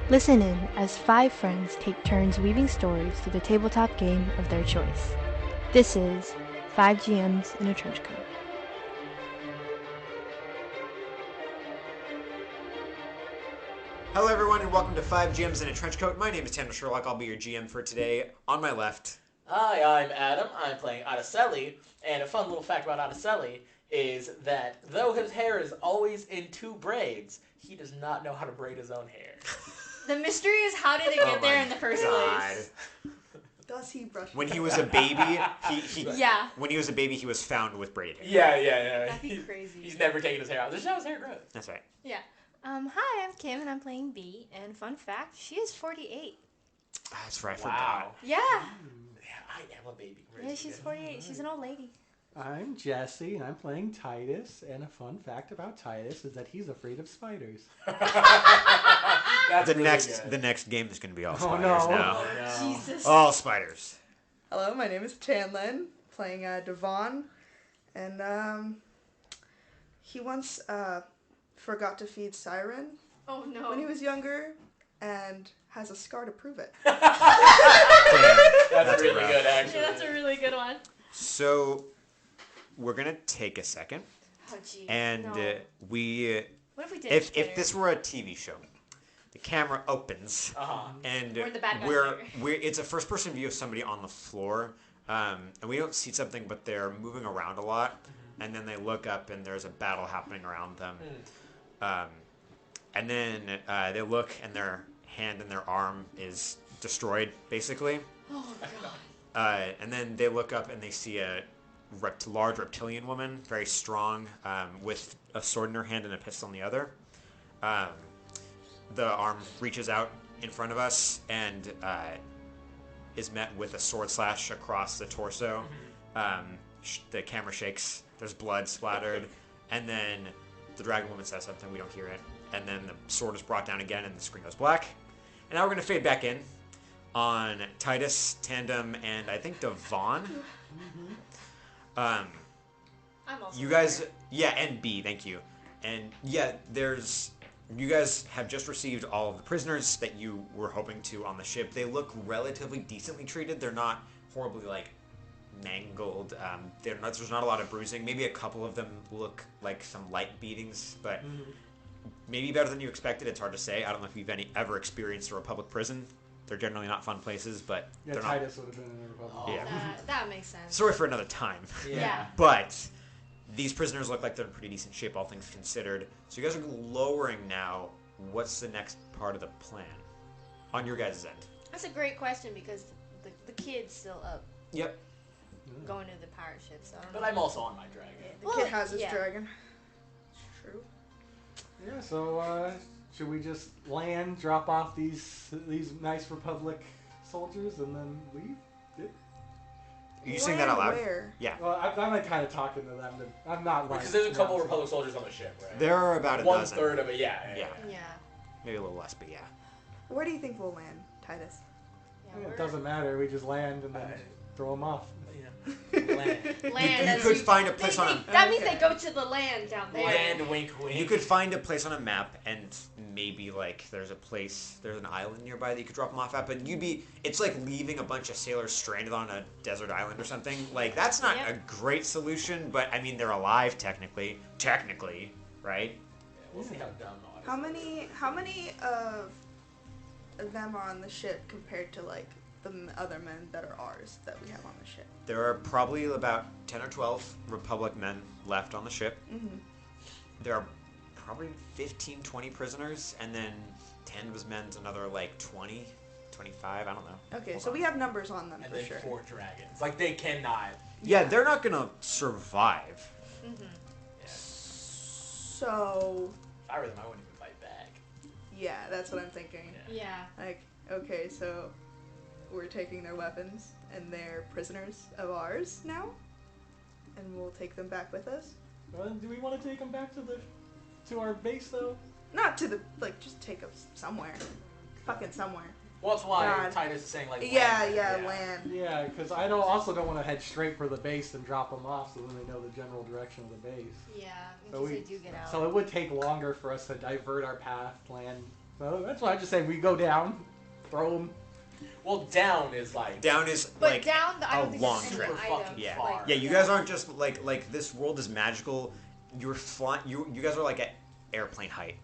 Listen in as 5 friends take turns weaving stories through the tabletop game of their choice. This is 5 GMs in a Trench Coat. Hello everyone and welcome to 5 GMs in a Trench Coat. My name is Tanner Sherlock. I'll be your GM for today. On my left... Hi, I'm Adam. I'm playing Oticelli, and a fun little fact about Oticelli is that though his hair is always in 2 braids, he does not know how to braid his own hair. The mystery is how did it get there in the first place? Does he brush? When he was a baby, Yeah. When he was a baby, he was found with braided hair. Yeah. That'd be crazy. He's never taken his hair out. This is how his hair grows. That's right. Yeah. Hi, I'm Kim and I'm playing B. And fun fact, she is 48. That's right. I Wow. forgot. Yeah. Yeah, I am a baby. Yeah, she's 48. She's an old lady. I'm Jesse, and I'm playing Titus, and a fun fact about Titus is that he's afraid of spiders. That's The really next good. the next game is going to be all Oh, spiders no. now. Oh, no. Jesus. All spiders. Hello, my name is Chanlin, playing Devon, and he once forgot to feed Siren Oh no. when he was younger, and has a scar to prove it. Damn. That's really rough. good, actually. Yeah, that's a really good one. So, we're going to take a second. Oh geez. And no. we... What if we did If this were a TV show, the camera opens, Uh-huh. and We're the bad guys we're it's a first-person view of somebody on the floor, and we don't see something, but they're moving around a lot, and then they look up, and there's a battle happening around them, and then they look, and their hand and their arm is destroyed, basically, Oh god. and then they look up, and they see a large reptilian woman, very strong, with a sword in her hand and a pistol in the other. The arm reaches out in front of us and is met with a sword slash across the torso. The camera shakes. There's blood splattered. And then the dragon woman says something. We don't hear it. And then the sword is brought down again and the screen goes black. And now we're going to fade back in on Titus, Tandem, and I think Devon. I'm also You guys, there. yeah, and B, thank you. And yeah, you guys have just received all of the prisoners that you were hoping to on the ship. They look relatively decently treated. They're not horribly, like, mangled. There's not a lot of bruising. Maybe a couple of them look like some light beatings, but maybe better than you expected. It's hard to say. I don't know if you've ever experienced a Republic prison. They're generally not fun places, but Yeah, they're Titus would have been in the Republic. Oh. Yeah. That makes sense. not. Sorry for another time. Yeah. But these prisoners look like they're in pretty decent shape, all things considered. So you guys are lowering now. What's the next part of the plan on your guys' end? That's a great question because the kid's still up Yep. going to the pirate ship, so I don't know. But I'm also on my dragon. The Well, kid has his yeah. dragon. It's true. Yeah, so should we just land, drop off these nice Republic soldiers, and then leave? Are you saying that out loud? Where? Yeah. Well, I'm like kind of talking to them. I'm not like... Because there's a couple Republic soldiers on the ship, right? There are about a dozen. 1/3 of it, yeah. Yeah. Maybe a little less, but yeah. Where do you think we'll land, Titus? Yeah, It doesn't matter. We just land and then throw them off. Land. Land. You as could find a place on a... That means they go to the land down there. Land, wink, wink. You could find a place on a map, and maybe, like, there's an island nearby that you could drop them off at, but it's like leaving a bunch of sailors stranded on a desert island or something. Like, that's not Yep. a great solution, but, I mean, they're alive, technically, right? Yeah, we'll see how dumb all How many of them are on the ship compared to like the other men that are ours that we have on the ship? There are probably about 10 or 12 Republic men left on the ship. Mm-hmm. There are probably 15, 20 prisoners, and then Tandem's men's another, like, 20, 25, I don't know. Okay, Hold so on. we have numbers on them And for then sure. 4 dragons. Like, they cannot. Yeah, they're not gonna survive. Mm-hmm. Yeah. So If I were them, I wouldn't even fight back. yeah, that's what I'm thinking. Yeah. Like, okay, so we're taking their weapons and they're prisoners of ours now, and we'll take them back with us. Well, do we want to take them back to our base though? Not to the just take us somewhere, fucking somewhere. Well, that's why God. Titus is saying, like, Yeah, land. land. Yeah, because I also don't want to head straight for the base and drop them off, so then they know the general direction of the base. Yeah. In So case they do get out. So it would take longer for us to divert our path, land So that's why I just say we go down, throw them. Well, down is like Down is But like down, I a don't think long there's trip. any Super items. fucking Yeah. far. Yeah, you guys aren't just like this world is magical. You're flying. You guys are like at airplane height.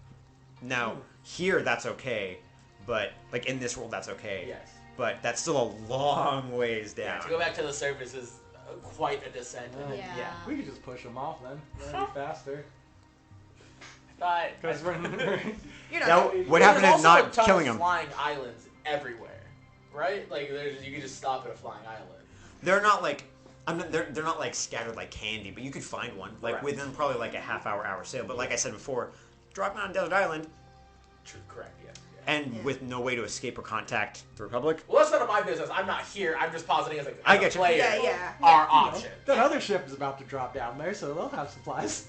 Now here that's okay, but like in this world that's okay. Yes. But that's still a long ways Yeah, down. to go back to the surface is quite a descent. And Yeah. yeah. We could just push them off then. That'd be faster. Because we're You're not. Now, what happened There's is also a not ton killing of them. flying islands everywhere, right? Like you can just stop at a flying island. They're not like they're not like scattered like candy, but you could find one like Correct. within probably like a hour sail. But like I said before, drop on a desert island True, correct, yeah. and with no way to escape or contact the Republic. Well, that's none of my business. I'm not here. I'm just positing as I a get you. player. Yeah. Our option. that other ship is about to drop down there, so they'll have supplies.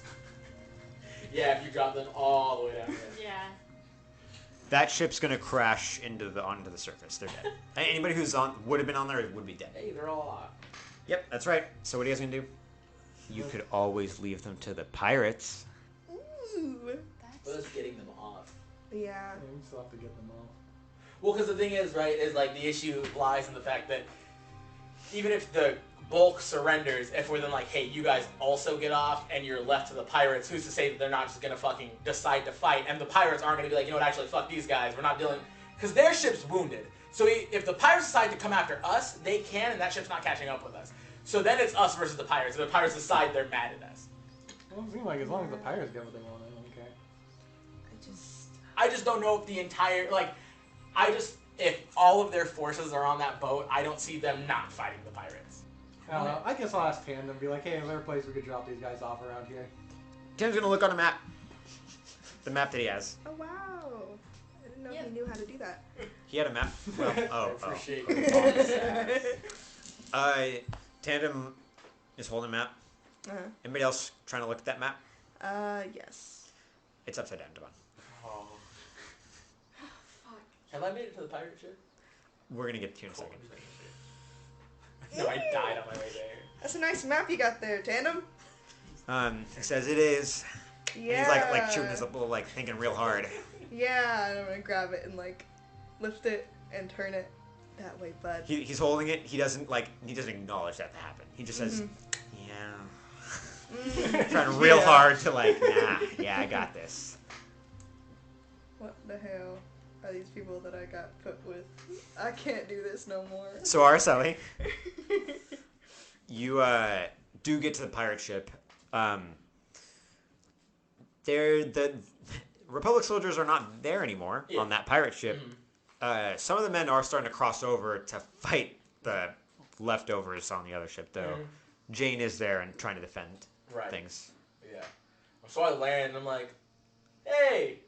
Yeah, if you drop them all the way down there. Yeah. That ship's gonna crash onto the surface. They're dead. Anybody who's would have been on there would be dead. Hey, they're all out. Yep, that's right. So what are you guys gonna do? You could always leave them to the pirates. Ooh. But it's getting them off. Yeah. Yeah, we still have to get them off. Well, because the thing is, right, is like the issue lies in the fact that even if the bulk surrenders, if we're then like, hey, you guys also get off and you're left to the pirates, who's to say that they're not just gonna fucking decide to fight and the pirates aren't gonna be like, you know what, actually, fuck these guys, we're not dealing, because their ship's wounded. So if the pirates decide to come after us, they can, and that ship's not catching up with us. So then it's us versus the pirates. If the pirates decide they're mad at us. Well, it seems like as long as the pirates get what they want, I don't care. I just don't know if the entire, like, if all of their forces are on that boat, I don't see them not fighting the pirates. I don't know. I guess I'll ask Tandem and be like, hey, is there a place we could drop these guys off around here? Tim's gonna look on a map. The map that he has. Oh wow. I didn't know Yep. he knew how to do that. He had a map. Well, I oh. appreciate your thoughts. Tandem is holding a map. Uh-huh. Anybody else trying to look at that map? Yes. It's upside down, Devon. Oh. Fuck. Have I made it to the pirate ship? We're gonna get to you in a second. No, I died on my way there. That's a nice map you got there, Tandem. He says it is. Yeah. And he's like chewing his up, like thinking real hard. Yeah, and I'm gonna grab it and like lift it and turn it that way, bud. He's holding it. He doesn't acknowledge that to happen. He just says, "Yeah." Trying real hard to like, nah, yeah, I got this. What the hell are these people that I got put with? I can't do this no more. So Araceli, you do get to the pirate ship. The Republic soldiers are not there anymore on that pirate ship. Some of the men are starting to cross over to fight the leftovers on the other ship, though. Jane is there and trying to defend things. Yeah. So I land and I'm like, hey!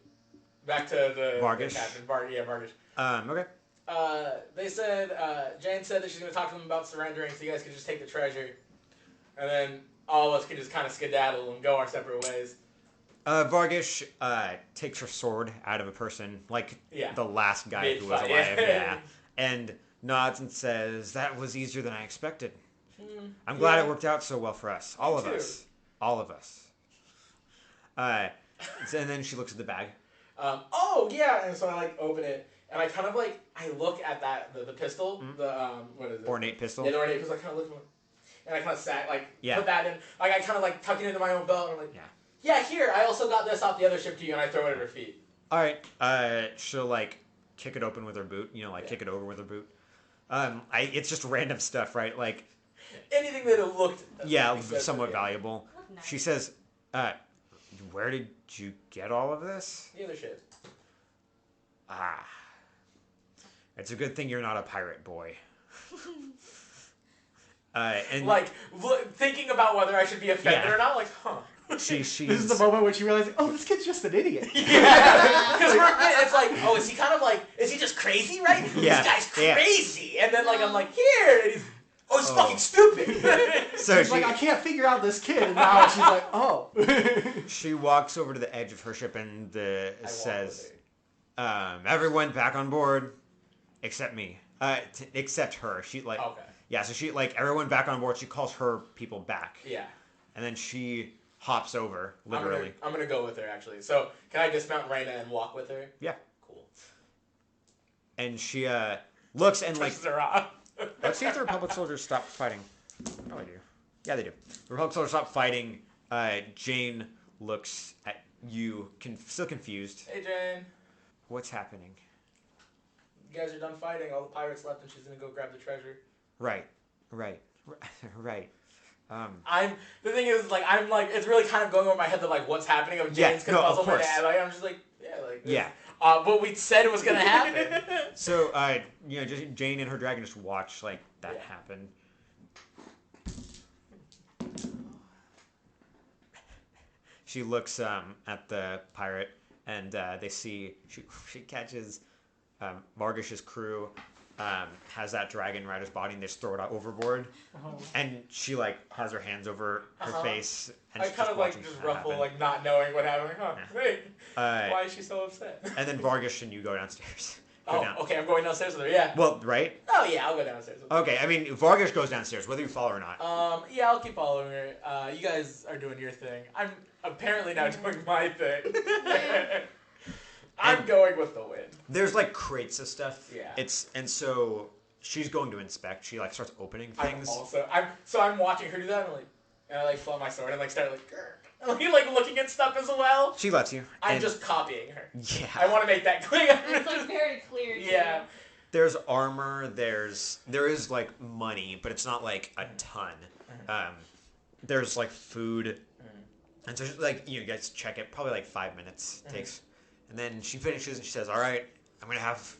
Back to the Vargish. the captain. Vargish. Okay. They said, Jane said that she's going to talk to them about surrendering so you guys could just take the treasure. And then all of us could just kind of skedaddle and go our separate ways. Vargish takes her sword out of a person, like the last guy who was Mid-fight, alive, and nods and says, "That was easier than I expected. I'm glad it worked out so well for us. All of us. All of us." And then she looks at the bag. Oh, yeah! And so I, like, open it, and I kind of, like, I look at that, the pistol, what is it? Ornate pistol. Yeah, the ornate pistol. I kind of look at it, and I kind of sat, like, put that in. Like, I kind of, like, tuck it into my own belt, and I'm like, yeah, here, I also got this off the other ship to you, and I throw it at her feet. All right. She'll like kick it open with her boot. You know, like kick it over with her boot. It's just random stuff, right? Like anything that it looked somewhat valuable. Nice. She says, "Where did you get all of this?" The other ship. It's a good thing you're not a pirate, boy. And like thinking about whether I should be offended or not. Like, huh. She's This is the moment when she realizes, oh, this kid's just an idiot. Yeah, because it's like, oh, is he kind of like, is he just crazy, right? Yeah. This guy's crazy, and then like I'm like, here, and he's fucking stupid. So she's like, I can't figure out this kid, and now she's like, oh. She walks over to the edge of her ship and says, "Everyone back on board, except me, except her." She like, yeah, so she like everyone back on board. She calls her people back. Yeah, and then she hops over, literally. I'm gonna go with her, actually. So, can I dismount Raina and walk with her? Yeah. Cool. And she looks and like. Pushes her off. Let's see if the Republic soldiers stop fighting. Oh, they do. Yeah, they do. The Republic soldiers stop fighting. Jane looks at you, still confused. Hey, Jane. What's happening? You guys are done fighting. All the pirates left, and she's gonna go grab the treasure. Right. The thing is, like, I'm like, it's really kind of going over my head that like, what's happening? Of Jane's gonna puzzle my dad. Like, I'm just like, yeah. What we said was gonna happen. So, just Jane and her dragon just watch like that happen. She looks at the pirate, and they see she catches Vargish's crew. Has that dragon rider's body and they just throw it out overboard. And she like has her hands over her face and I she's kind of like watching just that ruffle, happen. like not knowing what happened. Like, wait, why is she so upset? And then Vargish and you go downstairs. Okay, I'm going downstairs with her, yeah. Well, right? Oh yeah, I'll go downstairs with her. Okay, I mean, Vargish goes downstairs, whether you follow or not. Yeah, I'll keep following her. You guys are doing your thing. I'm apparently now doing my thing. I'm going with the wind. There's like crates of stuff. Yeah. And so she's going to inspect. She like starts opening things. I'm watching her do that and I like pull out my sword and like start like grr. Like looking at stuff as well. She lets you. I'm just copying her. Yeah. I want to make that clear. It's like very clear. Yeah. There's armor. There is like money, but it's not like a ton. There's like food, and so like you guys check it. Probably like 5 minutes takes, and then she finishes and she says, "All right, I'm gonna have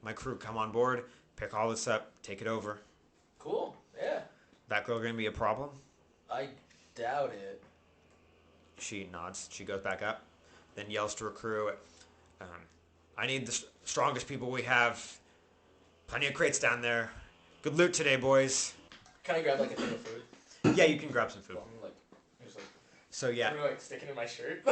my crew come on board, pick all this up, take it over." Cool. Yeah. That girl gonna be a problem? I doubt it. She nods. She goes back up, then yells to her crew, "I need the strongest people we have. Plenty of crates down there. Good loot today, boys." Can I grab like a thing of food? Yeah, you can grab some food. Well, I'm just like, So yeah, I'm like sticking in my shirt.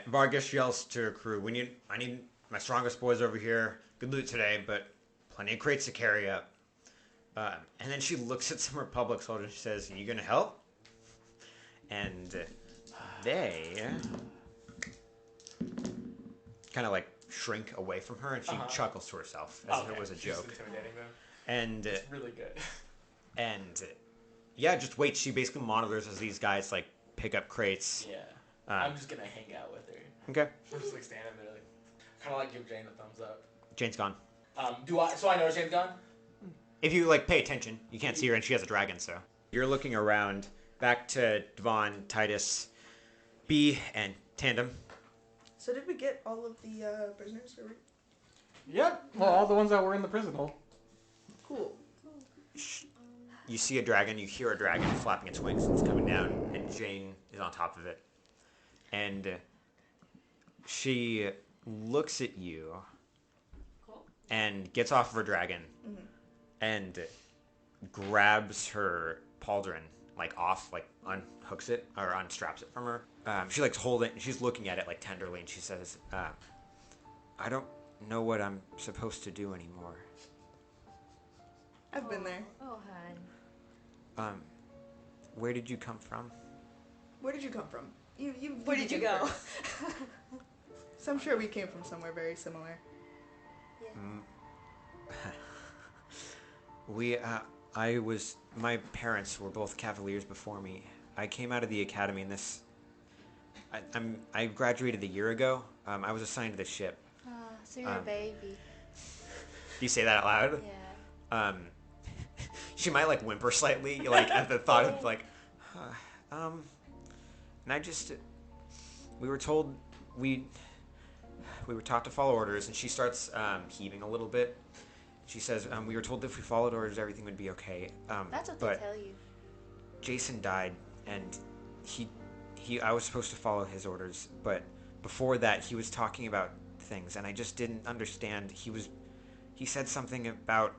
Vargas yells to her crew, I need my strongest boys over here. Good loot today, but plenty of crates to carry up." And then she looks at some Republic soldiers and she says, "Are you gonna help?" And they kind of like shrink away from her, and she chuckles to herself as if it was a joke. She's intimidating them. And it's really good. And yeah, just wait. She basically monitors as these guys like pick up crates. Yeah. I'm just gonna hang out with her. Okay. I'm just like standing there, like, kind of like give Jane a thumbs up. Jane's gone. So I know Jane's gone? If you like pay attention, you can't see her, and she has a dragon. So you're looking around, back to Devon, Titus, B, and Tandem. So did we get all of the prisoners? Yep. Well, all the ones that were in the prison hole. Cool. You see a dragon. You hear a dragon flapping its wings, and it's coming down, and Jane is on top of it, and she looks at you. Cool. And gets off of her dragon, and grabs her pauldron, like off, like unhooks it or unstraps it from her. She likes hold it, and she's looking at it like tenderly, and she says, "I don't know what I'm supposed to do anymore." I've been there. Oh, hun. Where did you come from? Where did you come from? Where did you go? So I'm sure we came from somewhere very similar. My parents were both cavaliers before me. I came out of the academy, and I graduated a year ago. I was assigned to the ship. So you're a baby. Do you say that out loud? Yeah. She might like whimper slightly, like at the thought of like, and I just, we were told we were taught to follow orders, and she starts heaving a little bit. She says, "We were told that if we followed orders, everything would be okay." That's what they tell you. Jason died, and I was supposed to follow his orders, but before that, he was talking about things, and I just didn't understand. He said something about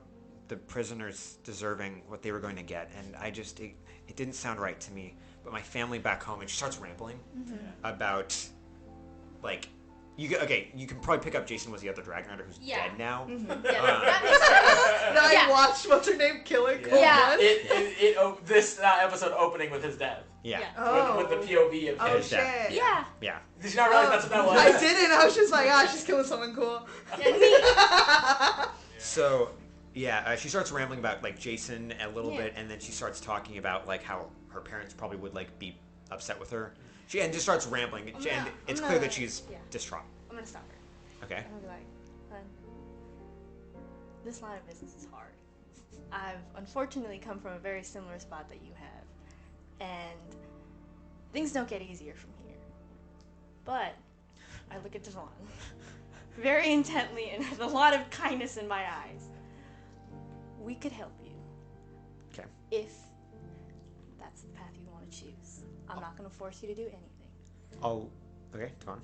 the prisoners deserving what they were going to get, and it didn't sound right to me. But my family back home, and she starts rambling about, like, you can probably pick up Jason was the other dragon rider who's dead now. Yeah, that makes sense. No, I watched what's her name kill her. Yeah. This episode opening with his death. Yeah. Oh. With the POV of Oh his shit. death. Yeah. Yeah. Did you not realize that's what that was? I didn't. I was just like, she's killing someone cool. And me. So, yeah, she starts rambling about like Jason a little Yeah. bit, and then she starts talking about like how her parents probably would like be upset with her. She just starts rambling, and it's clear that she's distraught. I'm gonna stop her. Okay. I'm gonna be like, "Hun, this line of business is hard. I've unfortunately come from a very similar spot that you have, and things don't get easier from here. But I look at Devon very intently and with a lot of kindness in my eyes. We could help you. Okay. If that's the path you want to choose. I'm not going to force you to do anything. Okay, come on.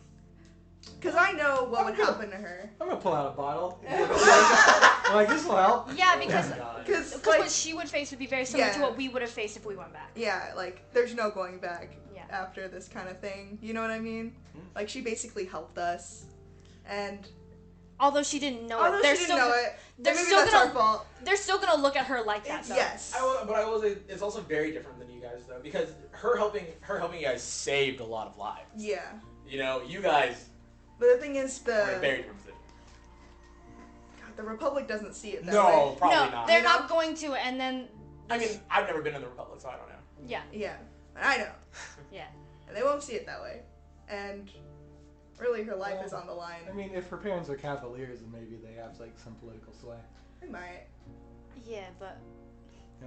Because I know what would happen to her. I'm gonna pull out a bottle. I'm like, this will help. Yeah, because Because what she would face would be very similar to Yeah. what we would have faced if we went back. yeah, like there's no going back Yeah. after this kind of thing. You know what I mean? Like she basically helped us, and Although she didn't know although it, they're she still didn't know it, they're maybe still that's gonna our fault. they're still gonna look at her like that. Though. Yes. But I will say it's also very different than you guys though, because her helping you guys saved a lot of lives. Yeah. You know, you guys But the thing is, were in a very different position. the Republic doesn't see it that No, way. probably no, not. they're You know? not going to. And then I mean, I've never been in the Republic, so I don't know. yeah, Yeah, I know. yeah. And they won't see it that way. And really, her life is on the line. I mean, if her parents are Cavaliers, then maybe they have like some political sway. They might. Yeah, but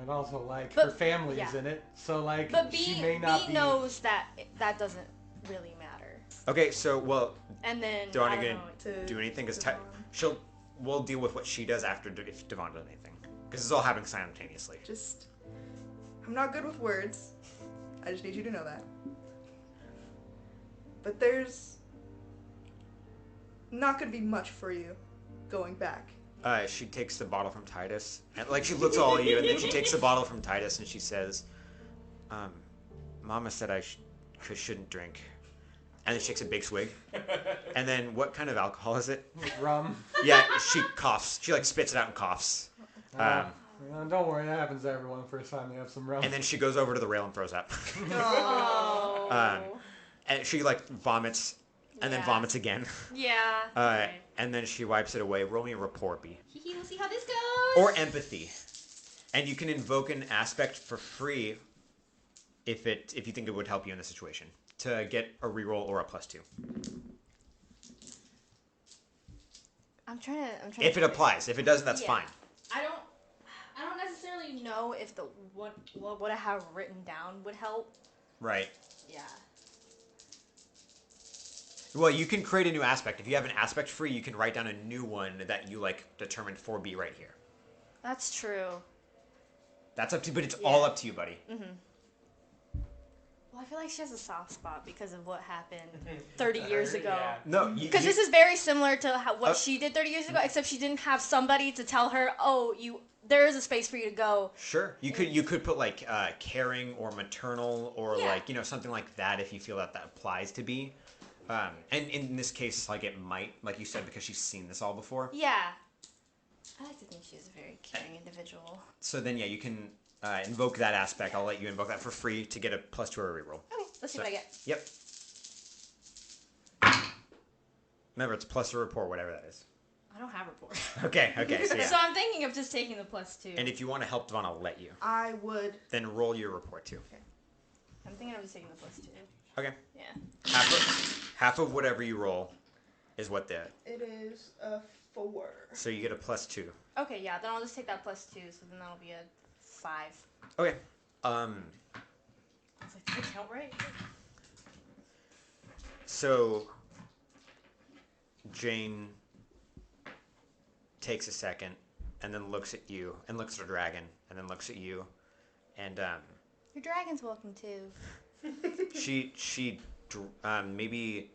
And also, like, But- her family yeah. is in it, so like but she B may not be. knows that that doesn't really matter. Okay, so well, And then Do you want I to don't get- know. To do anything because Devon. we'll deal with what she does after if Devon does anything because it's all happening simultaneously. Just, I'm not good with words. I just need you to know that. But there's not gonna be much for you going back. She takes the bottle from Titus, and like she looks all at you, and then she takes the bottle from Titus, and she says, "Mama said I shouldn't drink," and then she takes a big swig, and then what kind of alcohol is it? Rum. Yeah, she coughs. She like spits it out and coughs, Don't worry, that happens to everyone the first time they have some rum. and then she goes over to the rail and throws up, Oh. and she like vomits, and then Yeah. vomits again, Yeah. Okay. and then she wipes it away. Roll me a rapport, B. We'll see how this goes. Or empathy, and you can invoke an aspect for free if you think it would help you in the situation to get a reroll or a +2 I'm trying to. if it applies. If it doesn't, that's Yeah. fine. I don't necessarily know if the what I have written down would help. Right. Yeah. Well, you can create a new aspect. If you have an aspect free, you can write down a new one that you like determined for B right here. That's true. That's up to you, but it's all up to you, buddy. Well, I feel like she has a soft spot because of what happened 30 years ago. Yeah. No, Because this is very similar to what she did 30 years ago, except she didn't have somebody to tell her, "Oh, there is a space for you to go." Sure. You could put like caring or maternal or Yeah. like something like that if you feel that applies to B. And in this case, like it might, like you said, because she's seen this all before. Yeah. I like to think she's a very caring individual. So then, yeah, you can invoke that aspect. I'll let you invoke that for free to get a +2 or a reroll. Okay, let's see what I get. Yep. Remember, it's plus or rapport, whatever that is. I don't have rapport. Okay, so yeah. So I'm thinking of just taking the +2. And if you want to help Devon, I'll let you. I would. Then roll your report too. I'm thinking of just taking the +2. Okay. Yeah. Half of whatever you roll is what the. It is a 4. So you get a +2. Okay, yeah, then I'll just take that +2, so then that'll be a 5. Okay. I was like, did I count right? So Jane takes a second and then looks at you and looks at the dragon and then looks at you and Your dragon's welcome too. she maybe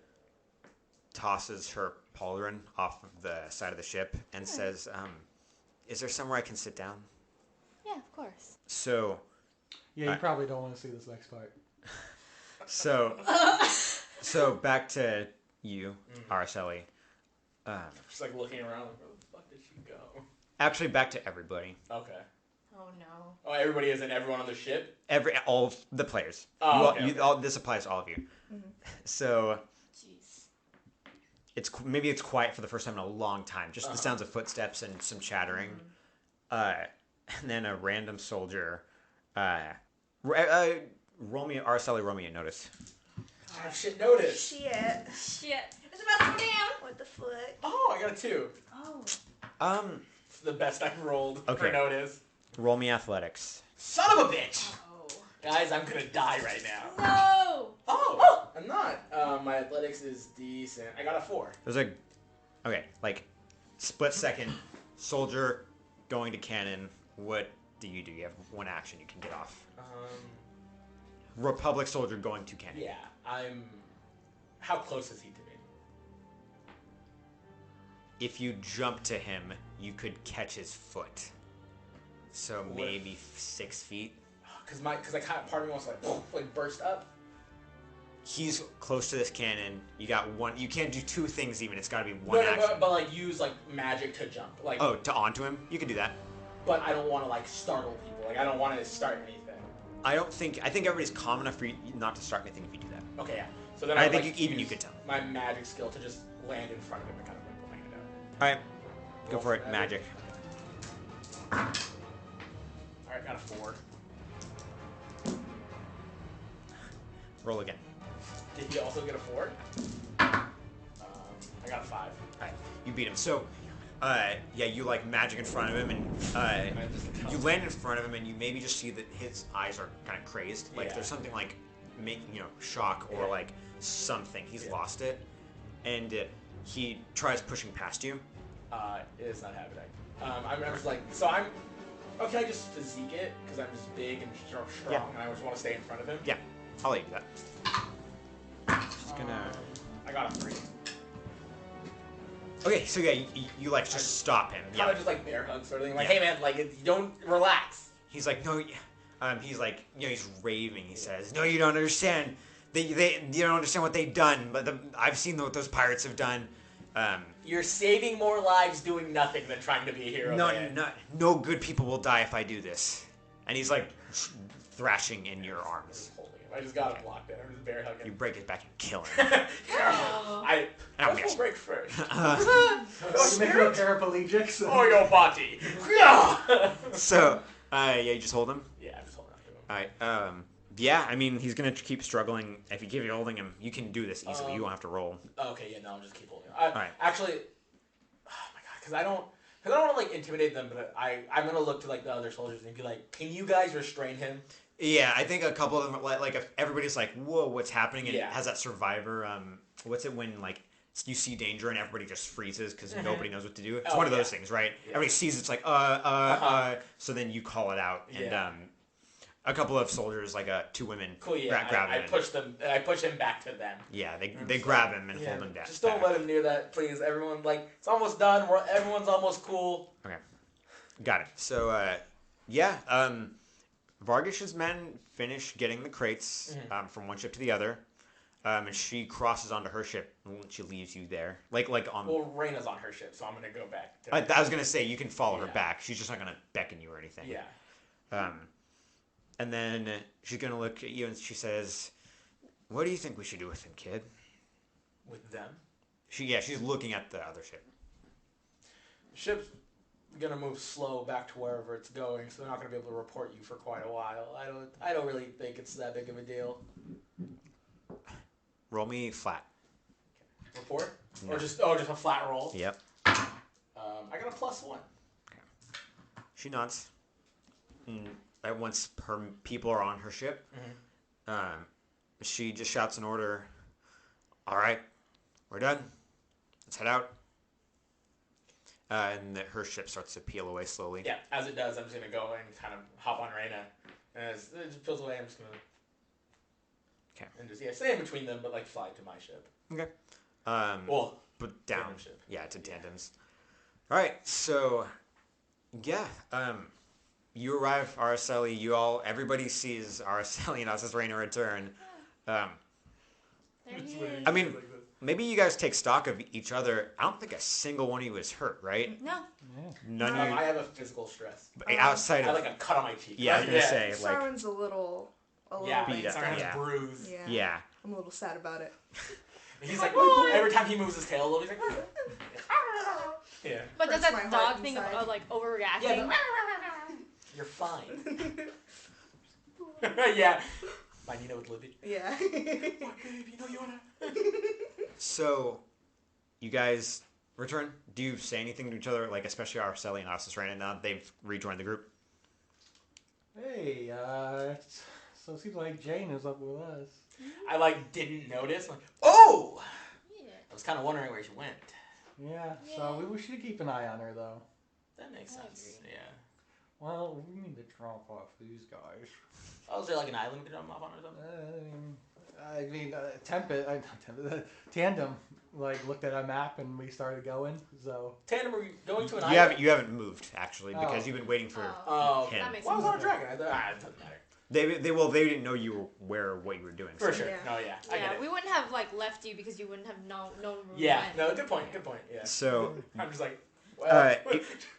tosses her pauldron off of the side of the ship and says, "Is there somewhere I can sit down?" Yeah, of course. So Yeah, you probably don't want to see this next part. so back to you, Araceli. Just like looking around, like, where the fuck did she go? Actually, back to everybody. Okay. Oh no. Oh, everybody is in everyone on the ship? All of the players. Oh, okay. This applies to all of you. Mm-hmm. So Jeez. maybe it's quiet for the first time in a long time. Just the sounds of footsteps and some chattering. And then a random soldier. Roll me a notice. Oh, shit, notice. Shit. Shit. It's about to go down. What the fuck? Oh, I got a 2. Oh. It's the best I've rolled for Okay. notice. Roll me athletics. Son of a bitch! Oh. Guys, I'm gonna die right now. No. Oh! I'm not. My athletics is decent. I got a 4. There's split second, soldier going to cannon. What do? You have one action you can get off. Republic soldier going to cannon. Yeah, how close is he to me? If you jump to him, you could catch his foot. So maybe 6 feet. Because part of me wants to like burst up. He's close to this cannon. You got one. You can't do 2 things even. It's got to be one No, action. but like use like magic to jump. Like. Oh, to onto him? You can do that. But I don't want to like startle people. Like I don't want to start anything. I think everybody's calm enough for you not to start anything if you do that. Okay, yeah. So then I would, think like, you use could tell. my magic skill to just land in front of him and kind of like land it out. All right, go for it. Magic. All right, got a 4. Roll again. Did he also get a 4? I got a 5. All right, you beat him. So, you like magic in front of him, and you land in front of him, and you maybe just see that his eyes are kind of crazed. Like there's something like shock or like something. He's lost it, and he tries pushing past you. It's not happening. I'm just like, so I'm. Oh, can I just physique it? Because I'm just big and strong, and I just want to stay in front of him. Yeah, I'll let you do that. Just gonna. I got a 3. Okay, so yeah, you like just stop him. Kind of just like bear hug sort of thing. Like, hey man, like you don't relax. He's like, no, he's like, he's raving. He says, no, you don't understand. You don't understand what they've done. But I've seen what those pirates have done. You're saving more lives doing nothing than trying to be a hero. No good people will die if I do this. And he's like thrashing in your arms. I just got him blocked in. I'm just bear hugging. You break his back and kill him. I will break first. You make a paraplegic. Oh, your body. So, you just hold him? Yeah, I'm just holding after him. Alright, yeah, I mean, he's gonna keep struggling. If you keep holding him, you can do this easily. You won't have to roll. Okay, yeah, no, I'll just keep holding him. Alright. Actually, oh my god, because I don't want to like intimidate them, but I'm gonna look to like the other soldiers and be like, can you guys restrain him? Yeah, I think a couple of them, like if everybody's like, whoa, what's happening? And it has that survivor, what's it when, like, you see danger and everybody just freezes because nobody knows what to do? It's one of those things, right? Yeah. Everybody sees it's like, so then you call it out. And a couple of soldiers, like 2 women, grab him. I push him back to them. Yeah, they grab him and hold him down. Just don't let him near that, please. Everyone, like, it's almost done. Everyone's almost cool. Okay. Got it. So, Vargish's men finish getting the crates from one ship to the other, and she crosses onto her ship and she leaves you there. Like on. Well, Reyna's on her ship, so I'm gonna go back. I was gonna say you can follow her back. She's just not gonna beckon you or anything. Yeah. And then she's gonna look at you and she says, "What do you think we should do with him, kid?" With them? She's looking at the other ship. Ship's gonna move slow back to wherever it's going, so they're not gonna be able to report you for quite a while. I don't really think it's that big of a deal. Roll me flat. Report? No. Or just a flat roll? Yep. I got a +1. Okay. She nods. Once her people are on her ship, she just shouts an order. All right, we're done. Let's head out. And her ship starts to peel away slowly. Yeah, as it does, I'm just going to go and kind of hop on Reyna. And as it just peels away, I'm just going to... Okay. And just, stay in between them, but, like, fly to my ship. Okay. But down. Tandem ship. Yeah, to tandems. All right, so, you arrive, Araceli. Everybody sees Araceli and us as Reyna return. There he is. I mean, maybe you guys take stock of each other. I don't think a single one of you is hurt, right? No. Yeah. None of you. I have a physical stress. Outside I of have like a cut on my cheek. yeah, I was gonna say like Siren's a little Yeah, beat up, Siren has yeah. a bruise. Yeah. yeah. I'm a little sad about it. He's like, every time he moves his tail a little, he's like, yeah. But does Hurts my that heart dog thing inside. of like overreacting? Yeah, you're fine. Yeah. My Nina with Libby. Yeah. What, babe? You know you wanna... So, you guys return. Do you say anything to each other? Like especially Araceli and Ossus right now. They've rejoined the group. Hey, so it seems like Jane is up with us. I like didn't notice. Like, oh! Yeah. I was kind of wondering where she went. Yeah, so we should keep an eye on her, though. That makes sense. Yeah. Well, we need to drop off these guys. Oh, is there like an island we could jump off on or something? Tandem, like, looked at a map and we started going, so... Tandem, are you going to an You island? haven't moved actually because Oh. you've been waiting for. Oh, Him. That makes well, I was sense. on a dragon. It doesn't matter. They didn't know you were what you were doing. For so- sure. Yeah. No, yeah. I get Yeah, it. we wouldn't have like left you because you wouldn't have known where we Yeah. went. No, good point. Good point. Yeah. So I'm just like, well,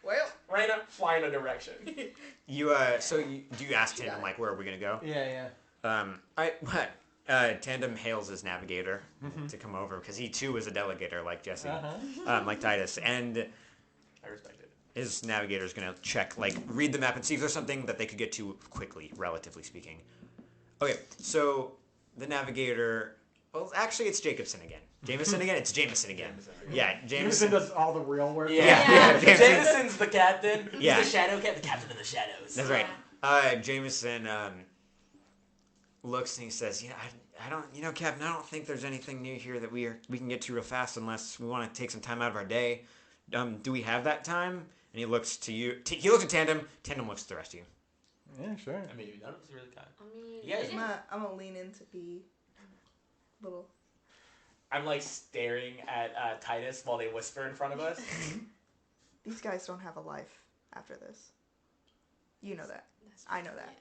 Well, Raina, fly in a direction. do you ask Tandem like where are we gonna go? Yeah. Tandem hails his navigator to come over because he too is a delegator like Jesse, Uh-huh. like Titus, and I respect it. his navigator's gonna check, like, read the map and see if there's something that they could get to quickly, relatively speaking. Okay, so the navigator. Well, actually, it's Jacobson again. Jameson again. It's Jameson again. Yeah, Jameson Jameson. does all the real work. Yeah. Jameson. Jameson's the captain. He's Yeah. the shadow captain. The captain of the shadows. That's right. Jameson looks and he says, "Yeah, I don't, Captain. I don't think there's anything near here that we can get to real fast unless we want to take some time out of our day. Do we have that time?" And he looks to you. He looks at Tandem. Tandem looks at the rest of you. Yeah, sure. I mean, none of us really kind. I mean, You guys- I'm gonna lean in to be little. I'm like staring at Titus while they whisper in front of us. These guys don't have a life after this. You know that. That's I know that.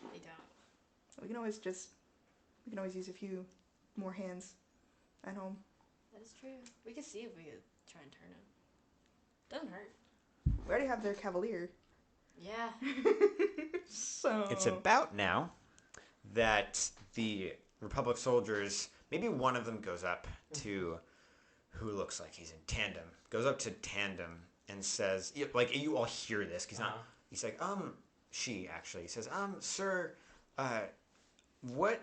Yeah. They don't. We can always use a few more hands at home. That is true. We could see if we could try and turn him. Doesn't hurt. We already have their cavalier. Yeah. So It's about now that the Republic soldiers, maybe one of them goes up to who looks like he's in Tandem, goes up to Tandem and says, like, you all hear this, he's not, he's like, she actually says, sir, where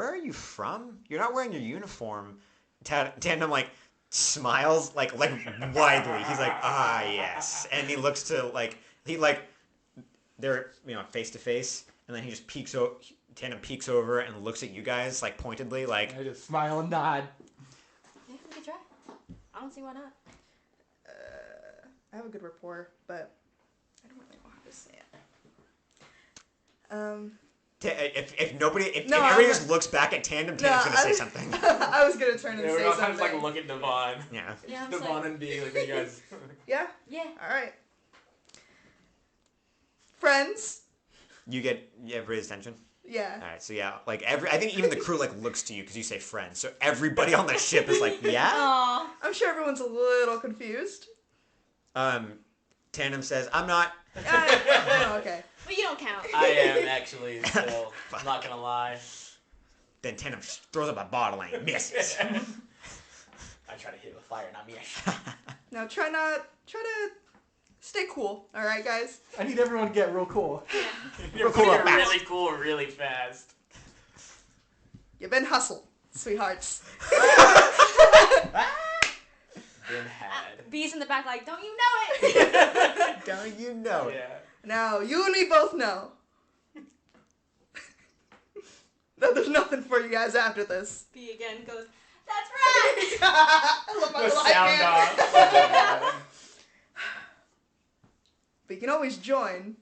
are you from? You're not wearing your uniform. Tandem, like, smiles, like widely. He's like, yes. And he looks to, they're, face to face, and then he just Tandem peeks over and looks at you guys, like, pointedly, like, I just smile and nod. Yeah, we could try. I don't see why not. I have a good rapport, but I don't really know how to say it. if everybody I'm- just looks back at Tandem, Tandem's gonna say something. I was gonna turn and Yeah, we say all kind something. of like look at Devon. Yeah. Yeah, I'm Devon like, and B, like you guys. Yeah. yeah. All right. Friends. You get everybody's attention. Yeah. All right, so yeah, like I think even the crew like looks to you because you say friends. So everybody on the ship is like, yeah. Aw. I'm sure everyone's a little confused. Tandem says, I'm not. Oh, okay. But you don't count. I am actually still. I'm not gonna lie. Then Tandem throws up a bottle and misses. I try to hit it with fire, not me. Now try to stay cool. All right, guys. I need everyone to get real cool. You're cool cool up fast. really cool really fast. You've been hustled, sweethearts. Been had. B's in the back like, don't you know it? Don't you know it? Yeah. Now you and me both know that there's nothing for you guys after this. B again goes, that's right! I love my The little sound hype man. off. But you can always join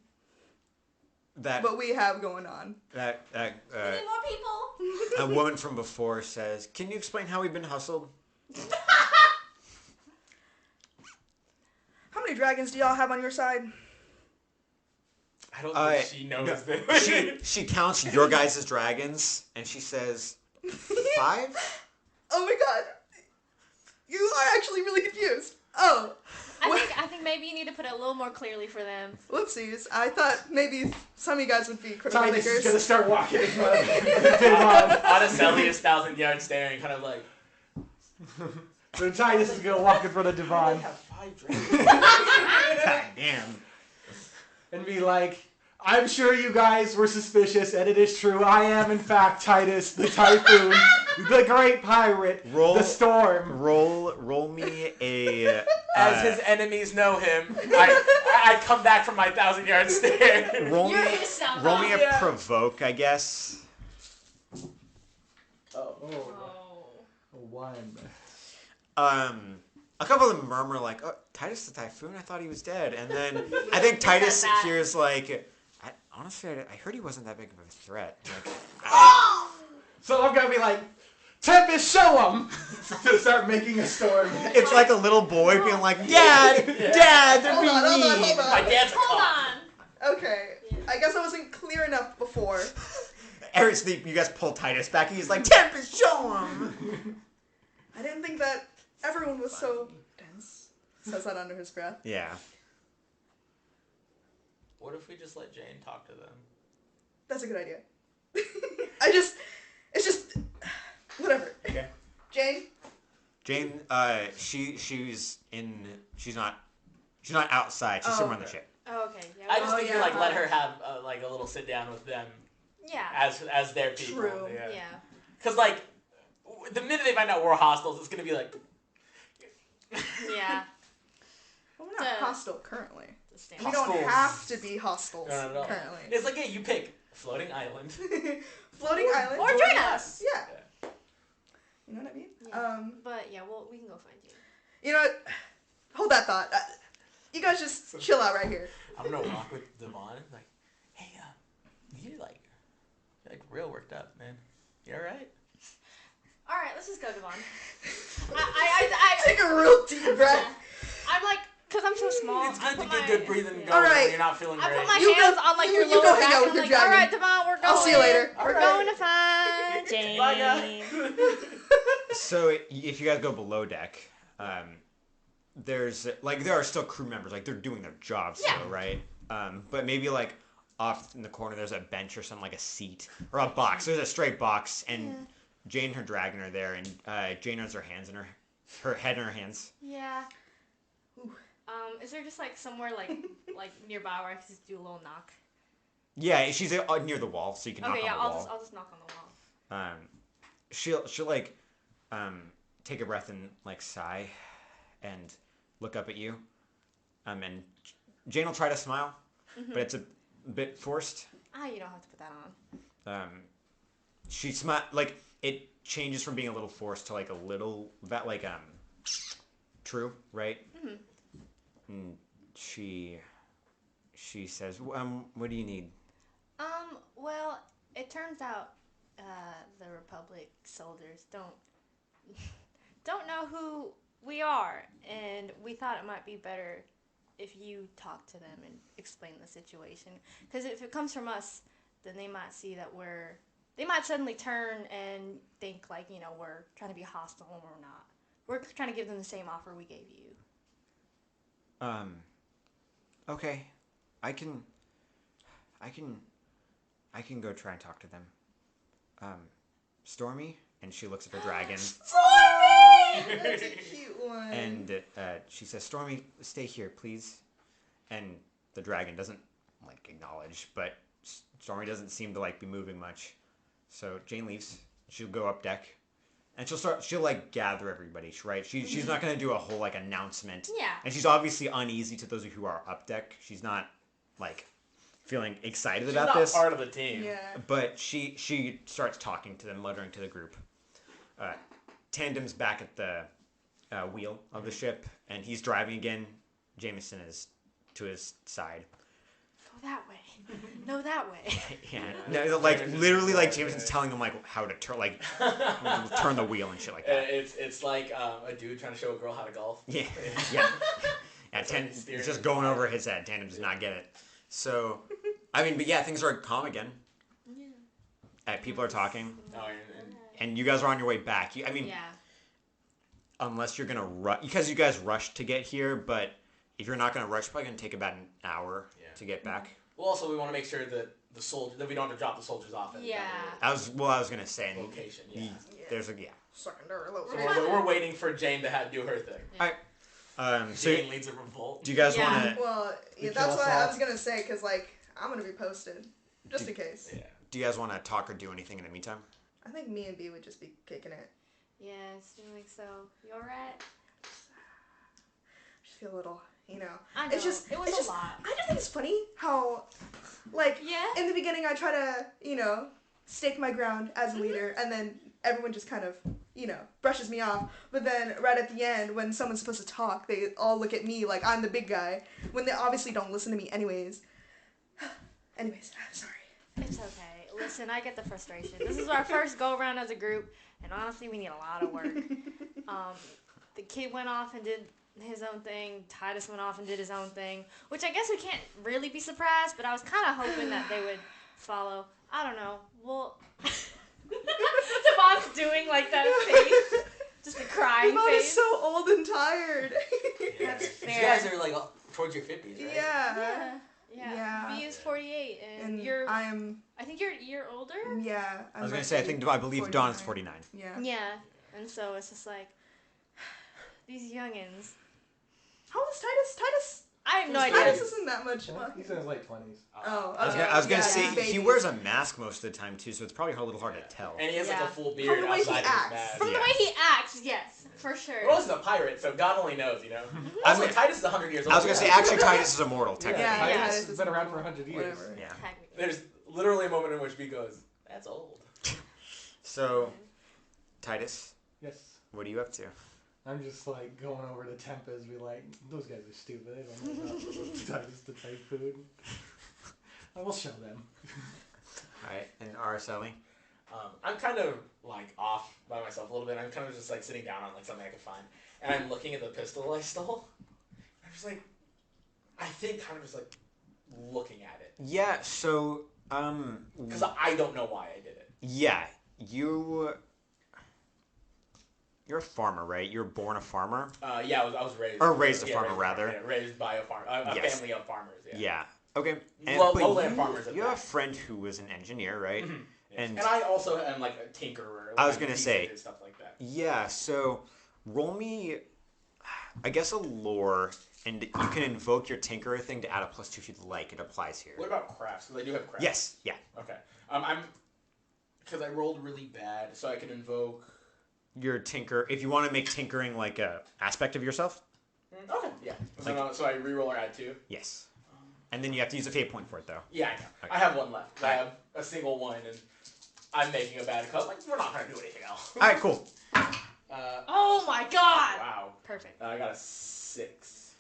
That what we have going on. We need more people. a woman from before says, "Can you explain how we've been hustled?" How many dragons do y'all have on your side? I don't think she knows this. She counts your guys' dragons and she says, 5? Oh my god. You are actually really confused. Oh. I think maybe you need to put it a little more clearly for them. Whoopsies. I thought maybe some of you guys would be critical Titus is thinkers. gonna start walking in front of Devon. Honestly, 1,000-yard staring, kind of like. So Titus is gonna walk in front of I Devon have 5 drinks. God damn. and be like, I'm sure you guys were suspicious, and it is true. I am, in fact, Titus, the Typhoon, the great pirate, the Storm. Roll me a... As his enemies know him, I come back from my 1,000-yard stare. roll You're me, his sound roll me a Yeah. provoke, I guess. Oh. A 1. A couple of them murmur like, "Oh, Titus the Typhoon? I thought he was dead." And then I think Titus that. hears like, honestly, I heard he wasn't that big of a threat. Like, So I'm gonna be like, Tempest, show him! To start making a storm. it's like a little boy being like, Dad, Dad, they're Hold being on, hold on, mean. hold on. My dad's a Hold cop. on. Okay. I guess I wasn't clear enough before. Eric, you guys pull Titus back, and he's like, Tempest, show him. I didn't think that everyone was so dense. Says that under his breath. Yeah. What if we just let Jane talk to them? That's a good idea. It's just, whatever. Okay. Jane? Jane, she's not outside. She's somewhere on the okay. ship. Oh, okay. Yeah. I just Oh, think yeah. you like let her have like a little sit down with them yeah. as their people. True. Yeah. Because like the minute they find out we're hostiles, it's gonna be like. Yeah. Well, we're not The- hostile currently. The stand. We don't Hostiles. have to be hostiles No, no. currently. It's like, yeah, you pick floating island. Floating island. Or join us. Yeah. You know what I mean? Yeah. But yeah, we can go find you. You know what? Hold that thought. You guys just chill out right here. I'm gonna walk with Devon. Like, hey, you're like real worked up, man. You all right? All right, let's just go, Devon. I Take a real deep breath. I'm like, cause I'm so small. It's I good to put get good breathing going All right. when you're not feeling I great. put my You go- hands on like you- your you lower go hang back, out and with I'm your like, all right, dragon. Devon, we're going. I'll see you later. We're All going right. to find Jane. Bye, guys. So if you guys go below deck, there are still crew members, like they're doing their jobs Yeah. still, right? But maybe like off in the corner there's a bench or something, like a seat or a box. There's a straight box, and Jane and her dragon are there, and Jane has her hands in her head in her hands. Yeah. Is there just like somewhere like nearby where I can just do a little knock? Yeah, she's near the wall, so you can knock Okay, on yeah, the wall. I'll just knock on the wall. She'll like take a breath and like sigh and look up at you. And Jane will try to smile, but it's a bit forced. You don't have to put that on. She like it changes from being a little forced to like a little true, right? Mm-hmm. And she says, what do you need? Well, it turns out the Republic soldiers don't know who we are, and we thought it might be better if you talk to them and explain the situation. Because if it comes from us, then they might see that they might suddenly turn and think like, we're trying to be hostile when we're not. We're trying to give them the same offer we gave you. Okay, I can go try and talk to them. Stormy, and she looks at her dragon, That's a cute one. and she says, Stormy, stay here, please. And the dragon doesn't like acknowledge, but Stormy doesn't seem to like be moving much. So Jane leaves. She'll go up deck, and she'll like gather everybody, right? She's not gonna do a whole like announcement. Yeah. And she's obviously uneasy to those of you who are up deck. She's not like feeling excited She's about not this. part of the team. Yeah. But she starts talking to them, muttering to the group. Tandem's back at the wheel of the ship, and he's driving again. Jameson is to his side. Go that way. No, that way. Yeah, no, like literally, like Jameson's telling him like how to turn, like turn the wheel and shit like that. It's like a dude trying to show a girl how to golf. Yeah, yeah. Yeah, It's like it's steering just the going car. over his head. Tandem does not get it. So, I mean, but yeah, things are calm again. Yeah. People are talking. Oh, and and you guys are on your way back. I mean, Yeah. unless you're gonna rush, because you guys rushed to get here, but if you're not gonna rush, it's probably gonna take about an hour to get back. Well, also we want to make sure that that we don't have to drop the soldiers off at Yeah. I was gonna say, location. Yeah. there's a Secondary So location. we're waiting for Jane to do her thing. So Jane leads a revolt. do you guys Yeah. want to? Well, yeah, that's what I was gonna say, cause like I'm gonna be posted, just in case. Yeah. Do you guys want to talk or do anything in the meantime? I think me and B would just be kicking it. Yeah, it seems like so. You alright? Just feel a little, I know. It's just it was a lot. I just think it's funny how, like, Yeah. in the beginning I try to, stake my ground as a leader, and then everyone just kind of, brushes me off. But then right at the end, when someone's supposed to talk, they all look at me like I'm the big guy, when they obviously don't listen to me anyways. Anyways, I'm sorry. It's okay. Listen, I get the frustration. This is our first go around as a group, and honestly, we need a lot of work. The kid went off and did his own thing. Titus went off and did his own thing, which I guess we can't really be surprised, but I was kind of hoping that they would follow. I don't know. Well, Devon's doing like that face, just a crying Devon is face. so old and tired. That's You fair. guys are like towards your 50s, right? Yeah. Yeah. B is 48, and And you're. I think you're a year older. Yeah. I was gonna say, I believe Dawn is 49. Yeah. Yeah, and so it's just like these youngins. How old is Titus? Titus? I have no Titus idea. isn't that much. He's in his late 20s. Oh, I was gonna say he wears a mask most of the time too, so it's probably a little hard to tell. And he has like Yeah. a full beard From the way he outside of his acts. mask. From the way he acts, yes, for sure. Well, he's a pirate, so God only knows, I Also, mean- Titus is 100 years old. I was gonna say, actually, Titus is immortal, technically. Yeah, Yeah. Titus Titus has been around for 100 years. Whatever. Yeah. Technically. There's literally a moment in which B goes, "That's old." So, Titus, Yes. what are you up to? I'm just like going over to Tempest, be like, those guys are stupid. They don't know about Titus the Typhoon. I will show them. Alright, and Araceli? I'm kind of like off by myself a little bit. I'm kind of just like sitting down on like something I could find, and I'm looking at the pistol I stole. I'm just like, I think kind of just like looking at it Yeah, so, because I don't know why I did it. yeah, you're a farmer, right? You were born a farmer? Yeah, I was raised. Or raised a yeah, farmer, raised rather. Yeah, raised by a farm, a Yes. family of farmers. Yeah. Yeah. Okay. Low- but lowland farmers at you have a that. friend who was an engineer, right? Mhm. Yes. And And I also am like a tinkerer. Like, I was I'm gonna decent say- at stuff like that. yeah, so roll me, I guess, a lore, and you can invoke your tinkerer thing to add a +2 if you'd like. It applies here. What about crafts? Because I do have crafts. Yes, yeah. Okay. Because I rolled really bad, so I can invoke. Your tinker, if you want to make tinkering like a aspect of yourself, Okay. Yeah. So I reroll or add 2. yes. And then you have to use a fate point for it, though. Yeah, I know. Okay. I have one left. I have a single one, and I'm making a bad cut. Like, we're not gonna do anything else. All right, cool. Oh my god! Wow. Perfect. I got a 6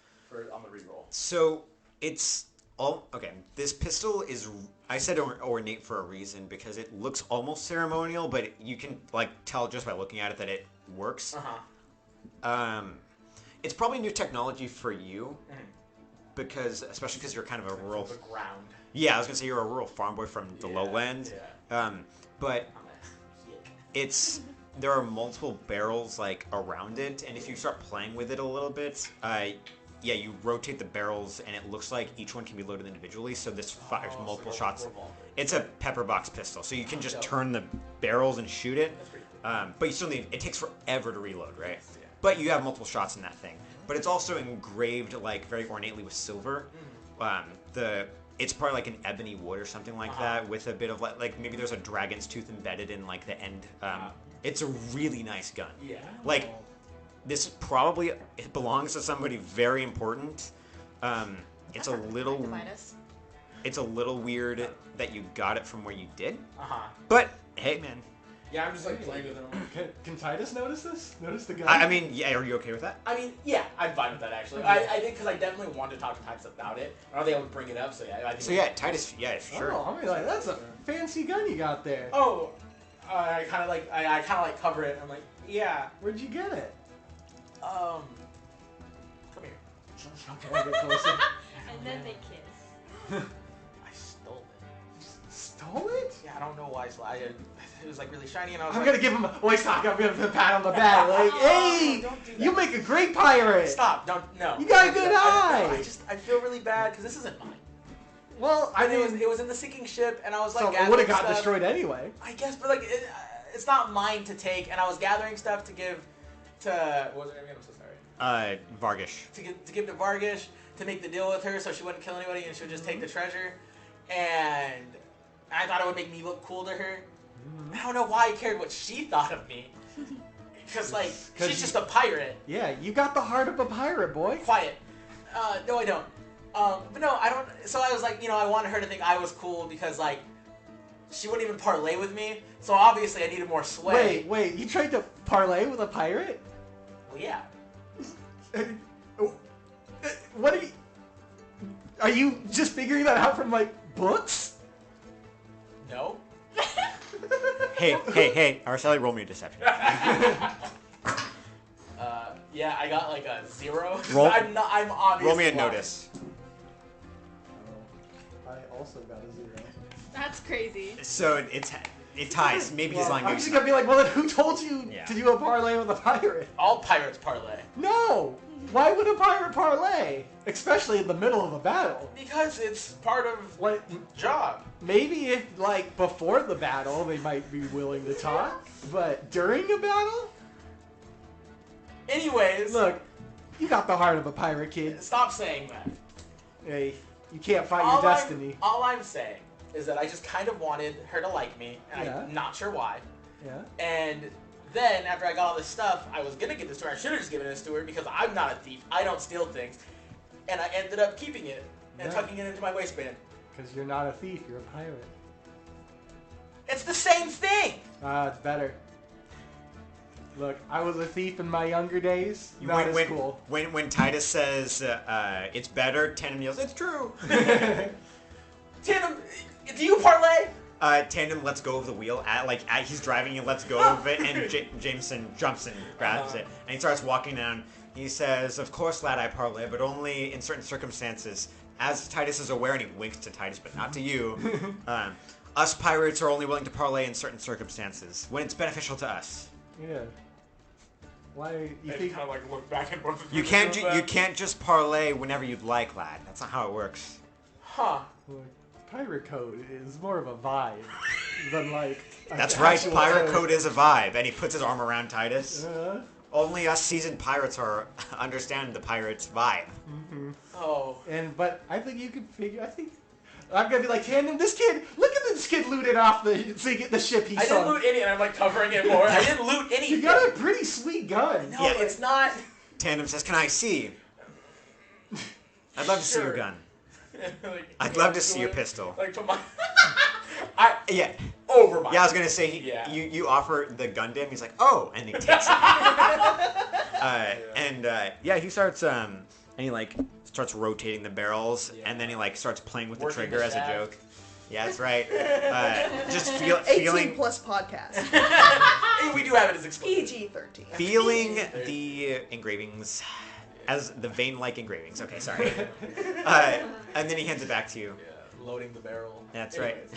on the reroll. So it's all okay. This pistol is, I said ornate for a reason because it looks almost ceremonial, but you can like tell just by looking at it that it works. It's probably new technology for you because, especially because you're kind of a rural. The ground. Yeah, I was gonna say you're a rural farm boy from the lowland. Yeah. But I'm a hick. there are multiple barrels like around it, and if you start playing with it a little bit, yeah, you rotate the barrels, and it looks like each one can be loaded individually. So this fires multiple shots. Revolver. It's a pepper box pistol, so you can just turn the barrels and shoot it. That's pretty cool. But you still need. It takes forever to reload, right? Yeah. But you have multiple shots in that thing. But it's also engraved like very ornately with silver. It's probably like an ebony wood or something like that, with a bit of like maybe there's a dragon's tooth embedded in like the end. It's a really nice gun. Yeah. Like this probably it belongs to somebody very important. It's a little weird that you got it from where you did. But hey, man. Yeah, I'm just like playing with it. Can Titus notice this? Notice the gun? I mean, yeah. Are you okay with that? I mean, yeah, I'm fine with that actually. I did because I definitely wanted to talk to Titus about it. I don't think I would bring it up, so yeah. I think So yeah, Titus. Yeah, sure. Oh, I'm like, that's a fancy gun you got there. Oh, I kind of like cover it. I'm like, yeah. Where'd you get it? Come here. Okay, I get closer. And then they kiss. I stole it. Stole it? Yeah, I don't know why. it was like really shiny, and I was I'm like, gonna give him a voice talk. I'm gonna pat on the back. Like, hey, don't do that. you make a great pirate. Stop! Don't no. You got a Don't do good that. eye. I feel really bad because this isn't mine. Well, I mean, it was in the sinking ship, and I was like, so it would have got gathering stuff. destroyed anyway. I guess, but like, it's not mine to take, and I was gathering stuff to give to what was her name again? I'm so sorry. Vargish. To give to Vargish to make the deal with her, so she wouldn't kill anybody, and she would just take the treasure. And I thought it would make me look cool to her. I don't know why I cared what she thought of me. Because, like, she's just a pirate. Yeah, you got the heart of a pirate, boy. Quiet. No, I don't. But no, I don't. So I was like, I wanted her to think I was cool because, like, she wouldn't even parlay with me. So obviously I needed more sway. Wait, you tried to parlay with a pirate? Well, yeah. What are you just figuring that out from, like, books? No. Hey, Araceli, roll me a deception. Yeah, I got like a 0. Roll- I'm obviously Roll me a lying. notice. I also got a 0. That's crazy. So it ties. Maybe he's lying. I'm Maybe just he's gonna be like, well, then who told you Yeah. to do a parlay with a pirate? All pirates parlay. No! Why would a pirate parlay? Especially in the middle of a battle. Because it's part of Like, job. maybe if, like, before the battle, they might be willing to talk, but during a battle? Anyways, Look, you got the heart of a pirate, kid. stop saying that. Hey, you can't fight your destiny. All I'm saying is that I just kind of wanted her to like me, and Yeah. I'm not sure why. Yeah? And then after I got all this stuff, I was gonna give this to her. I should have just given this to her because I'm not a thief. I don't steal things, and I ended up keeping it and Yeah. tucking it into my waistband. Because you're not a thief, you're a pirate. It's the same thing. It's better. Look, I was a thief in my younger days. Not as cool. When Titus says it's better, Tandem yells, "It's true!" Tandem, do you parlay? Tandem lets go of the wheel. He's driving, he lets go of it, and Jameson jumps and grabs it. And he starts walking down. He says, "Of course, lad, I parlay, but only in certain circumstances. As Titus is aware," and he winks to Titus, but not to you, us pirates are only willing to parlay in certain circumstances, when it's beneficial to us. Yeah. Why you I think? kind of like look back at both of You can't just parlay whenever you'd like, lad. That's not how it works." Huh. Look, pirate code is more of a vibe than like. That's an right, actual pirate code is a vibe, and he puts his arm around Titus. Uh, Only us seasoned pirates understand the pirate's vibe. Oh. but I think you could figure. I think I'm gonna be like, Tandem, this kid. Look at this kid looted off the ship he I saw. didn't loot any, and I'm like covering it more. I didn't loot anything. You got a pretty sweet gun. No, Yeah, it's not. Tandem says, "Can I see? I'd love to see your Sure. gun. Like, I'd love to see your pistol." Like put my. Yeah. Over my. Yeah, I was gonna say, Yeah. you offer the gun to him. He's like, "Oh," and he takes it. He starts and he like starts rotating the barrels, Yeah. and then he like starts playing with the Working trigger the as a shaft. joke. Yeah, that's right. Just 18 feeling plus podcast. We do have it as explicit. PG-13. feeling the engravings as the vein-like engravings. Okay, sorry. And then he hands it back to you. Yeah, loading the barrel. That's Anyways.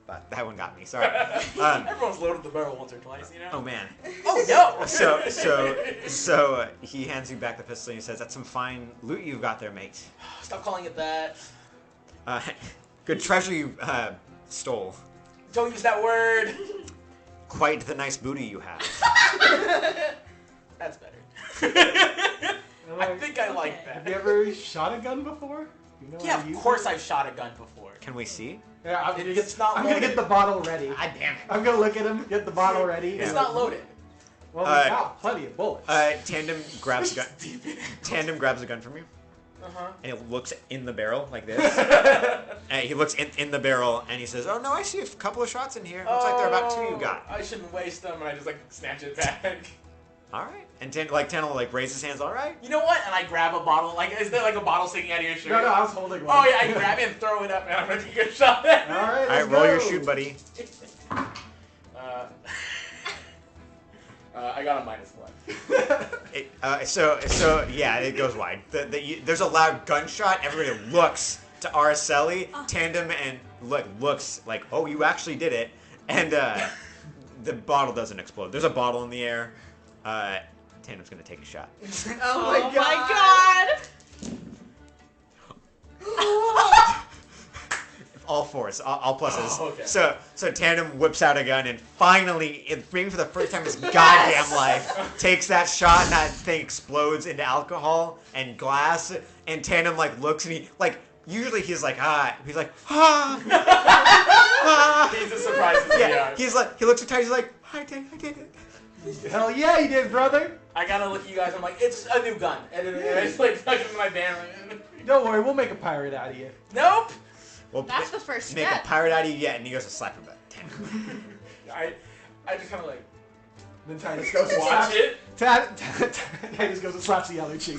But that one got me. Sorry. Everyone's loaded the barrel once or twice, you know. Oh man. Oh no! So he hands you back the pistol and he says, "That's some fine loot you've got there, mate. Stop calling it that. Good treasure you stole. Don't use that word. Quite the nice booty you have." That's better. I think I like Have that. you ever shot a gun before? You know Yeah, how to of use course it? I've shot a gun before. Can we see? Yeah, I'm gonna It's not I'm gonna loaded. get the bottle ready. God damn it. I'm gonna look at him, get the bottle ready. It's and not like, loaded. Well, we got plenty of bullets. Tandem grabs a gun. Tandem grabs a gun from you, Uh-huh. and he looks in the barrel like this. And he looks in the barrel, and he says, "Oh no, I see a couple of shots in here. Looks like there are about 2 you got." I shouldn't waste them, and I just like snatch it back. All right. And Tandem like raises his hands. All right. You know what? And I grab a bottle. Like, is there like a bottle sticking out of your shirt? no, I was holding one. Oh yeah, I grab it and throw it up, and I'm gonna take a shot at it. All right, All right, let's roll your go. shoot, buddy. I got a -1. So yeah, it goes wide. There's a loud gunshot. Everybody looks to Araceli. Tandem and looks like, "Oh, you actually did it." And the bottle doesn't explode. There's a bottle in the air. Tandem's gonna take a shot. Oh my god! All fours, all pluses. Oh, okay. So Tandem whips out a gun and finally, maybe for the first time in his goddamn life, takes that shot and that thing explodes into alcohol and glass. And Tandem like looks and he like usually he's like he's like He's as surprised as we are. He's like he looks at Ty, he's like I did it. Hell yeah, you did, brother. I gotta look at you guys. I'm like, it's a new gun, and I just like tuck it in my band. Don't worry, we'll make a pirate out of you. Nope. Well, That's the first make step. a pirate out of you yet, and he goes to slap him back. Tandem. I just kind of like Then Titus goes and watch slaps. it. Titus goes and slaps the other cheek.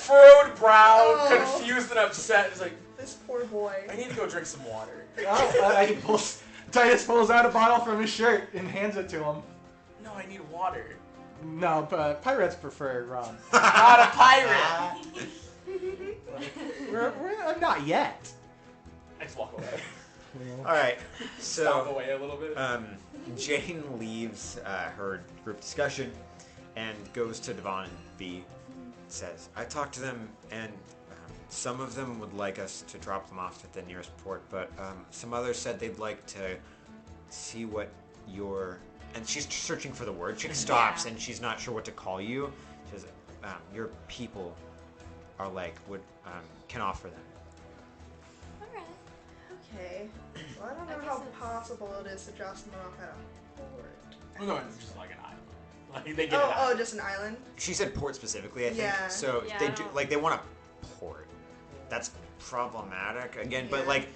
Furrowed brow, Oh. confused and upset. It's like, This poor boy. I need to go drink some water. Titus pulls out a bottle from his shirt and hands it to him. No, I need water. No, but pirates prefer rum. Not a pirate. we're not yet. I just walk away. All right, Stomp so away a little bit. Jane leaves her group discussion and goes to Devon and B. Says, I talked to them and some of them would like us to drop them off at the nearest port, but some others said they'd like to see what your... And she's searching for the word. She stops and she's not sure what to call you. She says, your people are like, can offer them. Alright. Okay. Well, I don't I know guess how it's- possible it is to drop someone off at a port. We're going to just like an island. Like they get it Oh, out. just an island? She said port specifically, I think. Yeah. So Yeah, they I do, don't- like they want a port. That's problematic again, but Yeah. like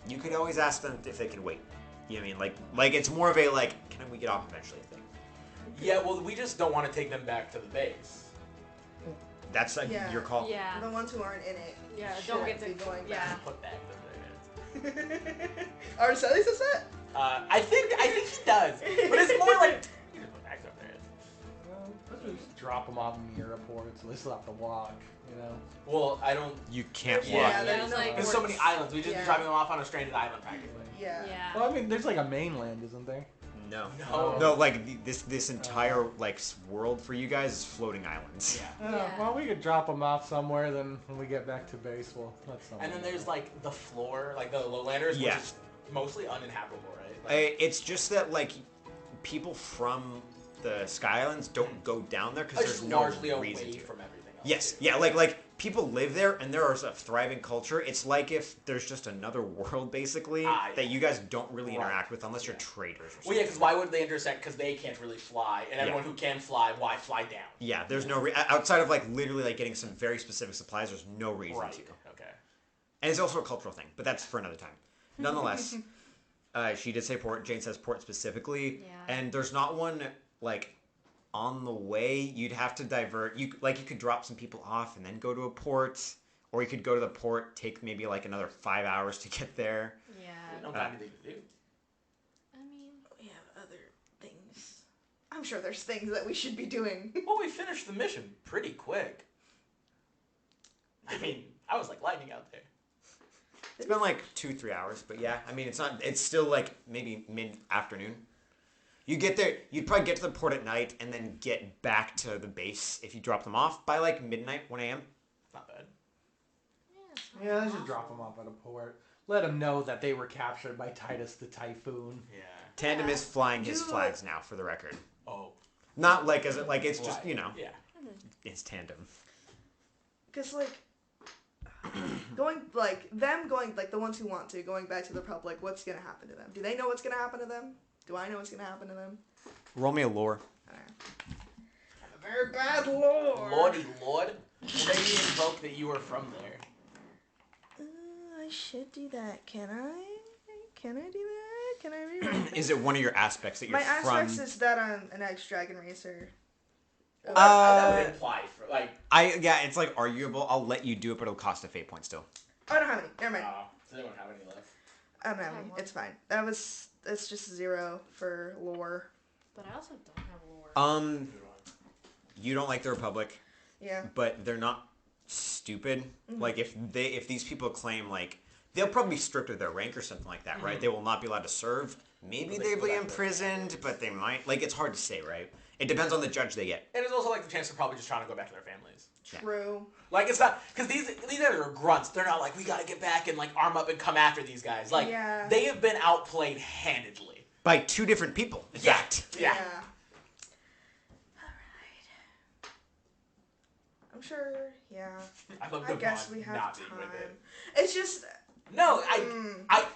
you could always ask them if they can wait. You know what I mean? Like it's more of a like, can we get off eventually thing. Yeah, well, we just don't want to take them back to the base. That's like Yeah. your call. Yeah. The ones who aren't in it. Yeah, don't get shouldn't to be going yeah. Put back the Araceli says that? I think he does, but it's more like you just put back the bed. Well, let's just drop them off in the airport, so they still have to walk, you know? Well, I don't. You can't Yeah, walk. Yeah, there's no like- There's so many ports. islands. We just Yeah. be dropping them off on a stranded island practically. Yeah. Yeah. Well, I mean, there's like a mainland, isn't there? No. No. No, like this entire like world for you guys is floating islands. Yeah. Yeah. Well, we could drop them off somewhere, then when we get back to base, we'll let someone And then there's know. like the floor, like the lowlanders, Yeah. which is mostly uninhabitable, right? Like, It's just that like people from the Sky Islands don't go down there because it's there's just no largely reason away to. from everything else. Yes, yeah, like people live there, and there is a thriving culture. It's like if there's just another world, basically, Yeah. that you guys don't really Right. interact with unless you're traders. Or something. Well, yeah, because why would they intersect? Because they can't really fly, and everyone who can fly, why fly down? Yeah, there's no outside of like literally like getting some very specific supplies. There's no reason Right. to, Okay. and it's also a cultural thing, but that's for another time. Nonetheless, she did say port. Jane says port specifically, Yeah. and there's not one like on the way. You'd have to divert. You could drop some people off and then go to a port. Or you could go to the port, take maybe like another 5 hours to get there. Yeah. Don't got anything to do. I mean, We have other things. I'm sure there's things that we should be doing. Well, we finished the mission pretty quick. I mean, I was like lightning out there. It's been like 2-3 hours, but yeah, I mean, it's still like maybe mid-afternoon. You get there, you'd probably get to the port at night and then get back to the base if you drop them off by like midnight, 1 a.m. Not bad. Yeah, let's just drop them off at a port. Let them know that they were captured by Titus the Typhoon. Yeah. Tandem is flying his Do it. flags now, for the record. Oh. Not like as like it's just, Right. you know, Yeah. it's Tandem. Because, like, going, like, the ones who want to, going back to the Republic, what's going to happen to them? Do they know what's going to happen to them? Do I know what's going to happen to them? Roll me a lore. A very bad lord. Lordy Lord. Well, maybe you invoke that you were from there. I should do that. Can I? Can I do that? Can I rewrite Is it one of your aspects that you're My from? aspects is that I'm an ex-dragon racer. Well, that would imply for like. Yeah, it's like arguable. I'll let you do it, but it'll cost a fate point still. Oh, I don't have any. Never mind. Does anyone have any left? I don't have I any. have one. It's fine. It's just 0 for lore. but I also don't have lore. You don't like the Republic, Yeah. but they're not stupid. Mm-hmm. Like if these people claim like they'll probably be stripped of their rank or something like that, right? They will not be allowed to serve. Maybe they'll be imprisoned, but they might. Like, it's hard to say, right? It depends on the judge they get. And it's also like the chance they're probably just trying to go back to their families. True. Like, it's not, because these guys are grunts. They're not like, we gotta get back and, like, arm up and come after these guys. Like, they have been outplayed handedly. By 2 different people, in fact. Yeah. Alright. I'm sure, I guess we have not time. being with it. It's just... No, I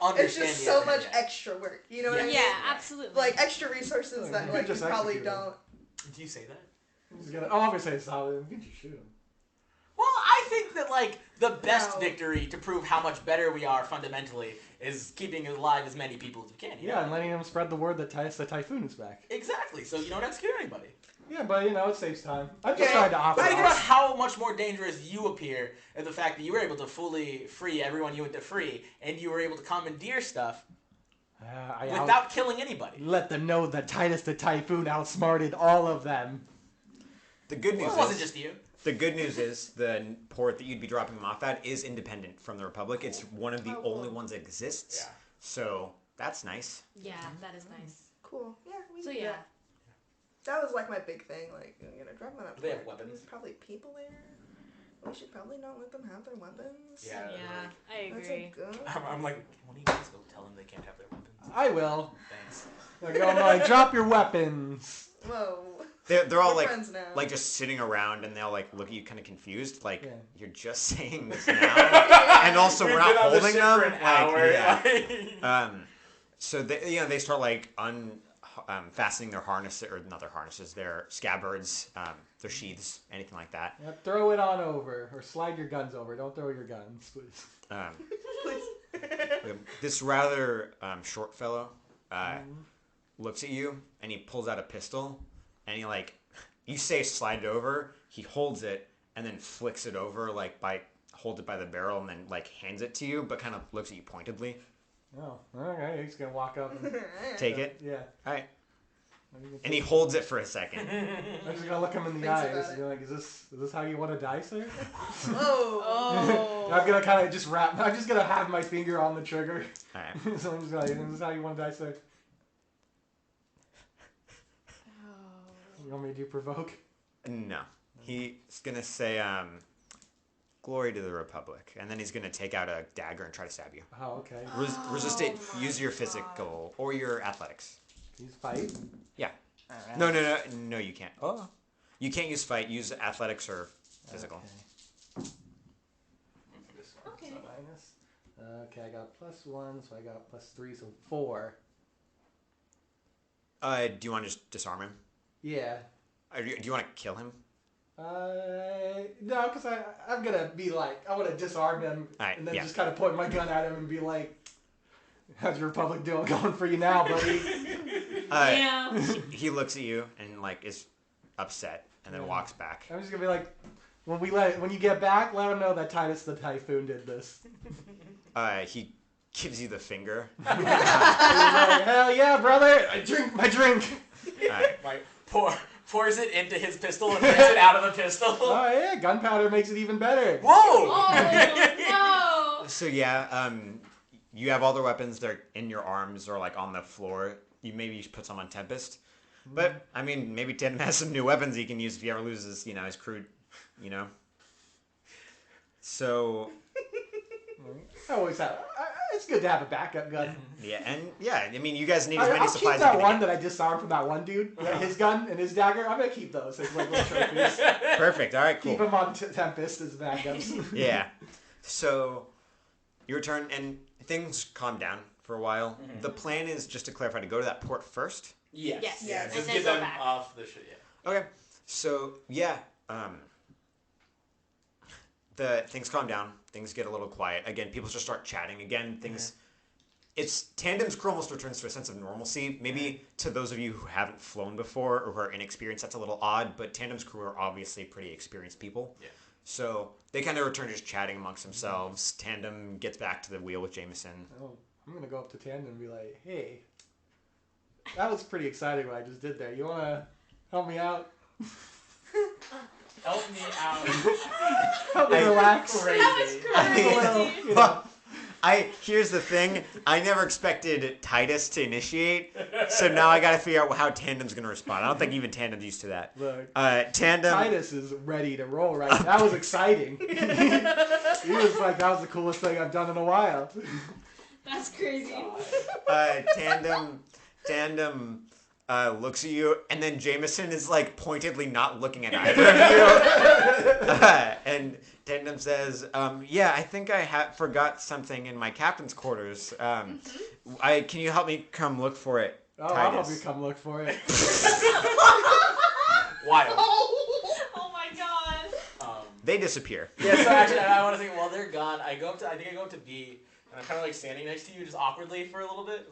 understand. It's just so much extra work, you know what I mean? Yeah, absolutely. Like, extra resources that, like, you probably don't... Do you say that? I'm gonna say solid. You can just shoot him. Well, I think that, like, the best victory to prove how much better we are fundamentally is keeping alive as many people as we can. And letting them spread the word that the typhoon is back. Exactly, so you don't execute anybody. Yeah, but, it saves time. I'm just trying to offer. Think about how much more dangerous you appear and the fact that you were able to fully free everyone you went to free, and you were able to commandeer stuff without killing anybody. Let them know that Titus the Typhoon outsmarted all of them. The good news it wasn't just you. The good news is the port that you'd be dropping them off at is independent from the Republic. It's one of the only ones that exists. Yeah. So that's nice. Yeah, that is nice. Cool. Yeah, we So can do that. That was like my big thing. Like, drop them on a They have port. weapons. There's probably people there. We should probably not let them have their weapons. Yeah, I That's agree. good. I'm like, one of you guys go tell them they can't have their weapons. I will. Thanks. Like, drop your weapons. Whoa. They're all We're friends now. like just sitting around, and they'll like look at you kind of confused, like you're just saying this now, and also we're not holding them. For an hour. So they start like fastening their harnesses, or not their harnesses, their scabbards, their sheaths, anything like that. Yeah, throw it on over, or slide your guns over. Don't throw your guns, please. This rather short fellow looks at you, and he pulls out a pistol, and he you say slide it over, he holds it, and then flicks it over, holds it by the barrel, and then hands it to you, but kind of looks at you pointedly. Oh, okay. He's gonna walk up and take it. Yeah. All right. And he holds it for a second. I'm just gonna look him in the eyes. And be like, is this how you want to die, sir? Oh. I'm gonna kind of just I'm just gonna have my finger on the trigger. All right. So I'm just like, is this how you want to die, sir? You want me to do provoke? No. He's gonna say, "Glory to the Republic," and then he's gonna take out a dagger and try to stab you. Oh, okay. Resist it. Use your physical or your athletics. He's fight. Yeah. Right. No, you can't. Oh. You can't use fight. Use athletics or physical. Okay. Okay, I got +1, so I got +3, so 4. Do you want to just disarm him? Yeah. Do you want to kill him? No, because I'm gonna be like, I want to disarm him, and then just kind of point my gun at him and be like, "How's your Republic doing? Going for you now, buddy?" He looks at you and is upset, and then walks back. I'm just gonna be like, when you get back, let him know that Titus the Typhoon did this. He gives you the finger. He's like, hell yeah, brother! I drink my drink. Pours it into his pistol and takes it out of the pistol. Oh yeah, gunpowder makes it even better. Whoa! Oh no! So you have all the weapons. They're in your arms or on the floor. You maybe put some on Tempest, but I mean maybe Tempest has some new weapons he can use if he ever loses his crew. So. I always have. It's good to have a backup gun. Yeah, I mean, you guys need as many I'll supplies. Keep that one that I disarmed from that one dude. His gun and his dagger. I'm gonna keep those as little trophies. Perfect. All right, cool. Keep them on Tempest as backups. Yeah. So, your turn, and things calm down for a while. Mm-hmm. The plan is, just to clarify, to go to that port first. Yes. Yeah. Just get them off the shit. Yeah. Okay. So the things calm down. Things get a little quiet. Again, people just start chatting. Again, things... It's... Tandem's crew almost returns to a sense of normalcy. Maybe to those of you who haven't flown before or who are inexperienced, that's a little odd, but Tandem's crew are obviously pretty experienced people. Yeah. So they kind of return to just chatting amongst themselves. Tandem gets back to the wheel with Jameson. Oh, I'm going to go up to Tandem and be like, hey, that was pretty exciting what I just did there. You want to help me out? Help me out. Help me relax. Crazy. That was crazy. Here's the thing. I never expected Titus to initiate, so now I got to figure out how Tandem's gonna respond. I don't think even Tandem's used to that. Look, Tandem. Titus is ready to roll right now. That was exciting. He was like, that was the coolest thing I've done in a while. That's crazy. Tandem looks at you, and then Jameson is like pointedly not looking at either of you. And Tandem says, "Yeah, I think I forgot something in my captain's quarters. Can you help me come look for it?" Oh, Titus. I'll help you come look for it. Wild. Oh my god. They disappear. Yeah, so actually, I want to think, while they're gone, I go up to B, and I'm kind of like standing next to you just awkwardly for a little bit.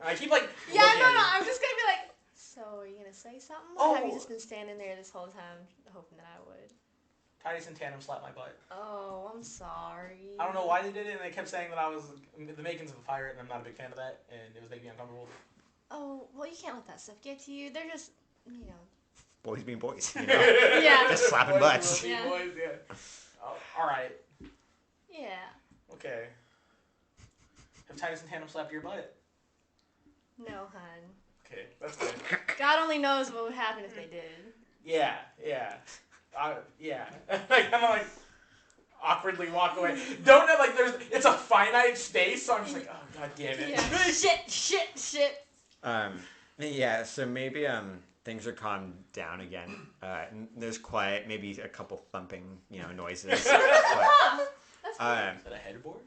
I keep like Yeah, looking no, at you. I'm just gonna be like, so are you gonna say something? Or have you just been standing there this whole time hoping that I would? Titus and Tandem slapped my butt. Oh, I'm sorry. I don't know why they did it, and they kept saying that I was the makings of a pirate, and I'm not a big fan of that, and it was making me uncomfortable. Oh, well, you can't let that stuff get to you. They're just, you know. Boys being boys, you know? Yeah. Just slapping butts. Yeah. Boys, yeah. Oh, all right. Yeah. Okay. Have Titus and Tandem slapped your butt? No, hun. Okay, that's good. God only knows what would happen if they did. Yeah. Yeah. I kind of like awkwardly walk away. Don't know, like it's a finite space, so I'm just like, oh god damn it. Yeah. Shit. Yeah, so maybe things are calmed down again. There's quiet, maybe a couple thumping, noises. But, Is that a headboard?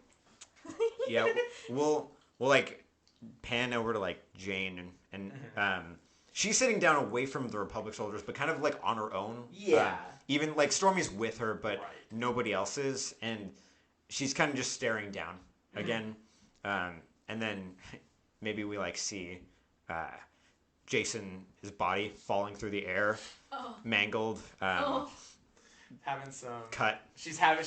yeah, we'll like pan over to like Jane and she's sitting down away from the Republic soldiers, but kind of like on her own. Yeah. Even like Stormy's with her, but Right. nobody else is, and she's kind of just staring down again. And then maybe we like see Jason's body falling through the air, mangled, Having some cut. She's having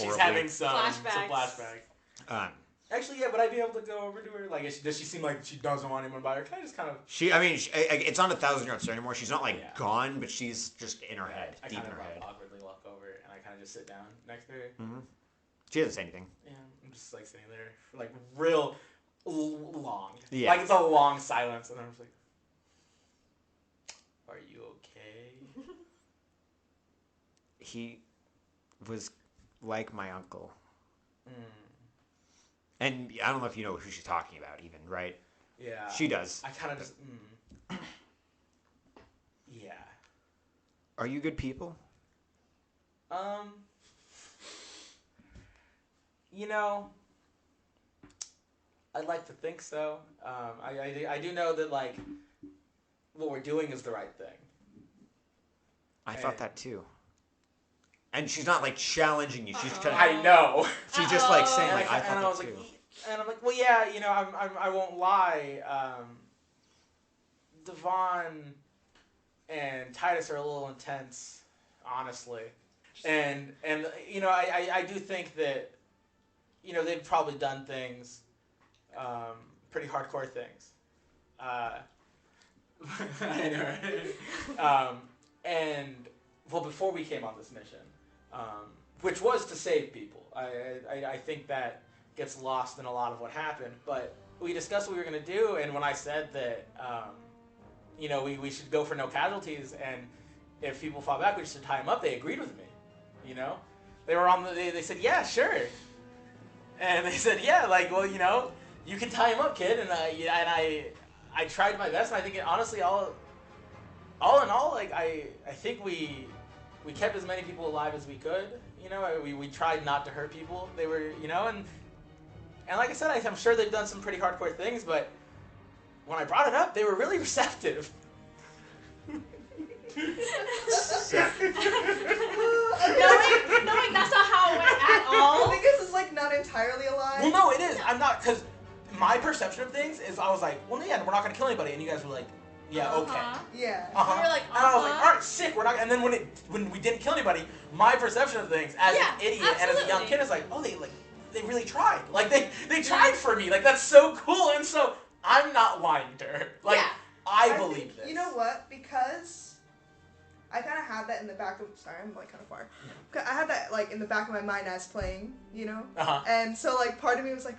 some Flashbacks. Actually, yeah, would I be able to go over to her? Like, does she seem like she doesn't want anyone by her? Can I just kind of... It's on 1,000 yards there anymore. She's not like gone, but she's just in her head, I deep in kind her of head. awkwardly walk over and I kind of just sit down next to her. Mm-hmm. She doesn't say anything. Yeah, I'm just like sitting there for like real long. Yeah. Like it's a long silence, and I'm just like, "Are you okay?" He was like my uncle. Mm. And I don't know if you know who she's talking about, even, right? Yeah. She does. I kind of just. Yeah. Are you good people? I'd like to think so. I do know that like what we're doing is the right thing. I thought that too. And she's not like challenging you. She's kind of. I know. She's just like saying like I and thought I that was too. like, and I'm like, well, yeah, I won't lie. Devon and Titus are a little intense, honestly, and I do think that they've probably done things, pretty hardcore things. I know, right? And well, before we came on this mission, which was to save people, I think that gets lost in a lot of what happened. But we discussed what we were going to do, and when I said that, we should go for no casualties, and if people fought back, we should tie them up, they agreed with me. They were they said, yeah, sure. And they said, yeah, like, well, you can tie him up, kid. And I tried my best, and I think honestly, all in all, like, I think we kept as many people alive as we could. We tried not to hurt people. They were, and like I said, I'm sure they've done some pretty hardcore things, but when I brought it up, they were really receptive. No, that's not how it went at I all. think this is like not entirely a lie. Well, no, it is. I'm not, because my perception of things is I was like, well, yeah, we're not going to kill anybody. And you guys were like, yeah, okay. Yeah. Uh-huh. We were like, And I was like, all right, sick. We're not. And then when we didn't kill anybody, my perception of things as an idiot and as a young kid is like, oh, they really tried. Like they tried for me. Like that's so cool. And so I'm not lying to her. Like I believe this. You know what? Because I kind of had that in the back of. Sorry, I'm like kind of far. I had that like in the back of my mind as playing, you know. And so like part of me was like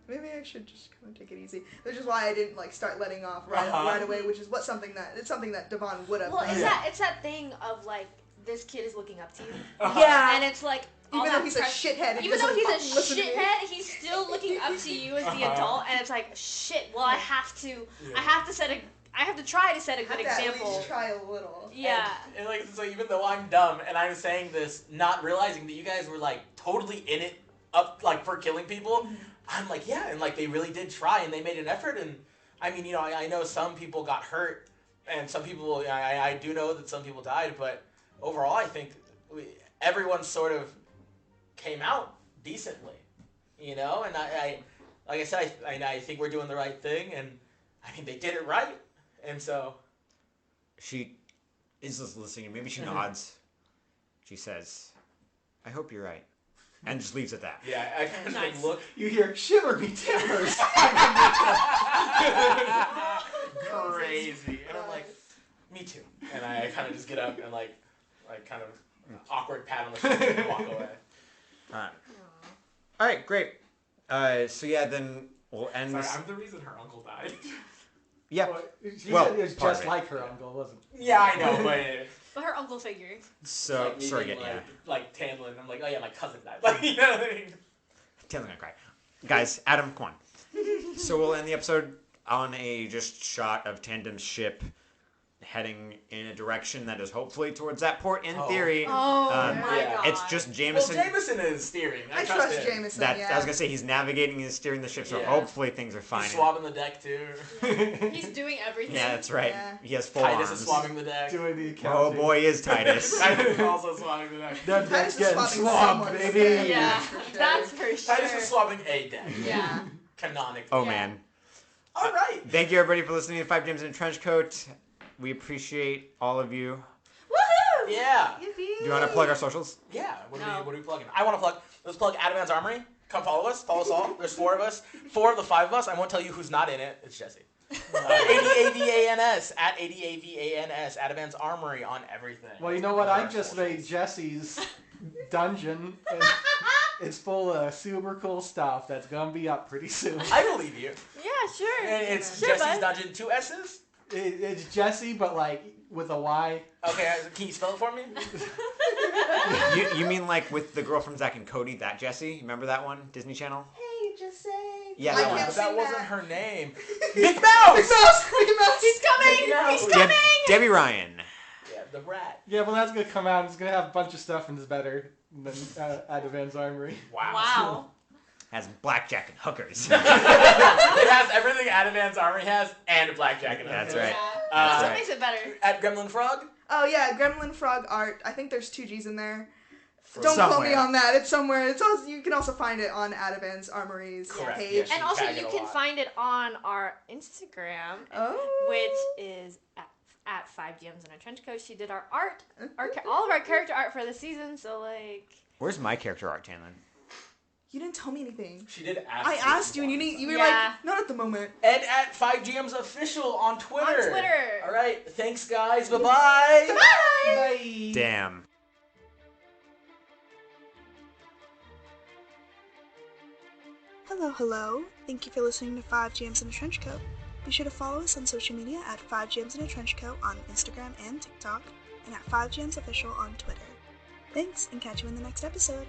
maybe I should just kind of take it easy. Which is why I didn't like start letting off right away. Which is something that Devon would have. Well, done. it's that thing of like this kid is looking up to you. Yeah. And it's like. Even though he's a shithead, even though he's a shithead, he's still looking up to you as the adult, and it's like shit. Well, I have to try to set a good example. At least try a little. Yeah. And like so, even though I'm dumb and I'm saying this, not realizing that you guys were like totally in it up like for killing people, I'm like yeah, and like they really did try and they made an effort. And I mean, you know, I know some people got hurt, and some people I do know that some people died, but overall, I think everyone sort of came out decently, you know, and I like I said, I think we're doing the right thing, and I mean they did it right, and so she is just listening. Maybe she nods. She says, "I hope you're right," and just leaves it at that. Yeah, I kind of like look. You hear shiver me timbers. Crazy, and I'm like, me too, and I kind of just get up and like kind of awkward pat on the shoulder and walk away. All right, great. So yeah, then we'll end. Sorry, this. I'm the reason her uncle died. Yeah. Well, it was just like her uncle, wasn't it? Yeah, I know, But her uncle figure. So like, surrogate, like, yeah. Like Tamlin, I'm like, oh yeah, my cousin died. Like, you know what I mean? Tamlin's gonna cry. Guys, Adam, come on. So we'll end the episode on a just shot of Tandem's ship heading in a direction that is hopefully towards that port in theory. Oh my god. It's just Jameson. Well, Jameson is steering. I trust Jameson. I was gonna say he's navigating and steering the ship, so hopefully things are fine. He's swabbing the deck too. He's doing everything. Yeah, that's right. Yeah. He has full Titus arms. is swabbing the deck. Doing the accounting. Oh boy, is Titus. Titus is also swabbing the deck. That Titus deck's is getting swabbing swabbed, someone's baby. deck. Yeah, For sure. that's for sure. Titus is swabbing a deck. Yeah. Canonically. Oh Yeah. man. All right. Thank you everybody for listening to 5 Gems in a Trench Coat. We appreciate all of you. Woohoo! Yeah. Do you want to plug our socials? Yeah. What No. are we plugging? I want to plug. Let's plug Adaman's Armory. Come follow us. Follow us all. There's 4 of us. 4 of the 5 of us. I won't tell you who's not in it. It's Jesse. ADAVANS at ADAVANS. Adaman's Armory on everything. Well, you know what? I just made Jesse's dungeon. And it's full of super cool stuff that's gonna be up pretty soon. I believe you. Yeah, sure. And it's Sure, Jesse's bud. Dungeon 2 S's. It's Jesse, but like with a Y. Okay, can you spell it for me? You mean like with the girl from Zack and Cody, that Jessie? Remember that one? Disney Channel? Hey, Jesse. Yeah, I that one. can't But that sing wasn't that. her name. Mickey Mouse! Mickey Mouse. He's coming! Mickey Mouse. He's coming! Debbie Ryan. Yeah, the rat. Yeah, well, that's gonna come out. It's gonna have a bunch of stuff, and it's better than Adavan's Armory. Wow. Has blackjack and hookers. It has everything Adaman's Armory has and a blackjack in it. That's right. That's right. what makes it better. At Gremlin Frog? Oh yeah, Gremlin Frog art. I think there's 2 G's in there. Don't quote me Somewhere. on that. It's somewhere. It's also, you can also find it on Adavan's Armory's Correct, page. yes. And also, Tag it you a can lot. find it on our Instagram, Oh. which is at 5 GMs in a trench coat. She did our art, all of our character art for the season. So like, Where's my character art, Tanlin? You didn't tell me anything. She did ask I me asked you, and you were Yeah. like, not at the moment. And at 5GM's Official on Twitter. On Twitter. All right. Thanks, guys. Bye-bye. Bye. Bye. Damn. Hello. Thank you for listening to 5 Jams in a Trench Coat. Be sure to follow us on social media at 5 Jams in a Trench Coat on Instagram and TikTok, and at 5 Jams Official on Twitter. Thanks, and catch you in the next episode.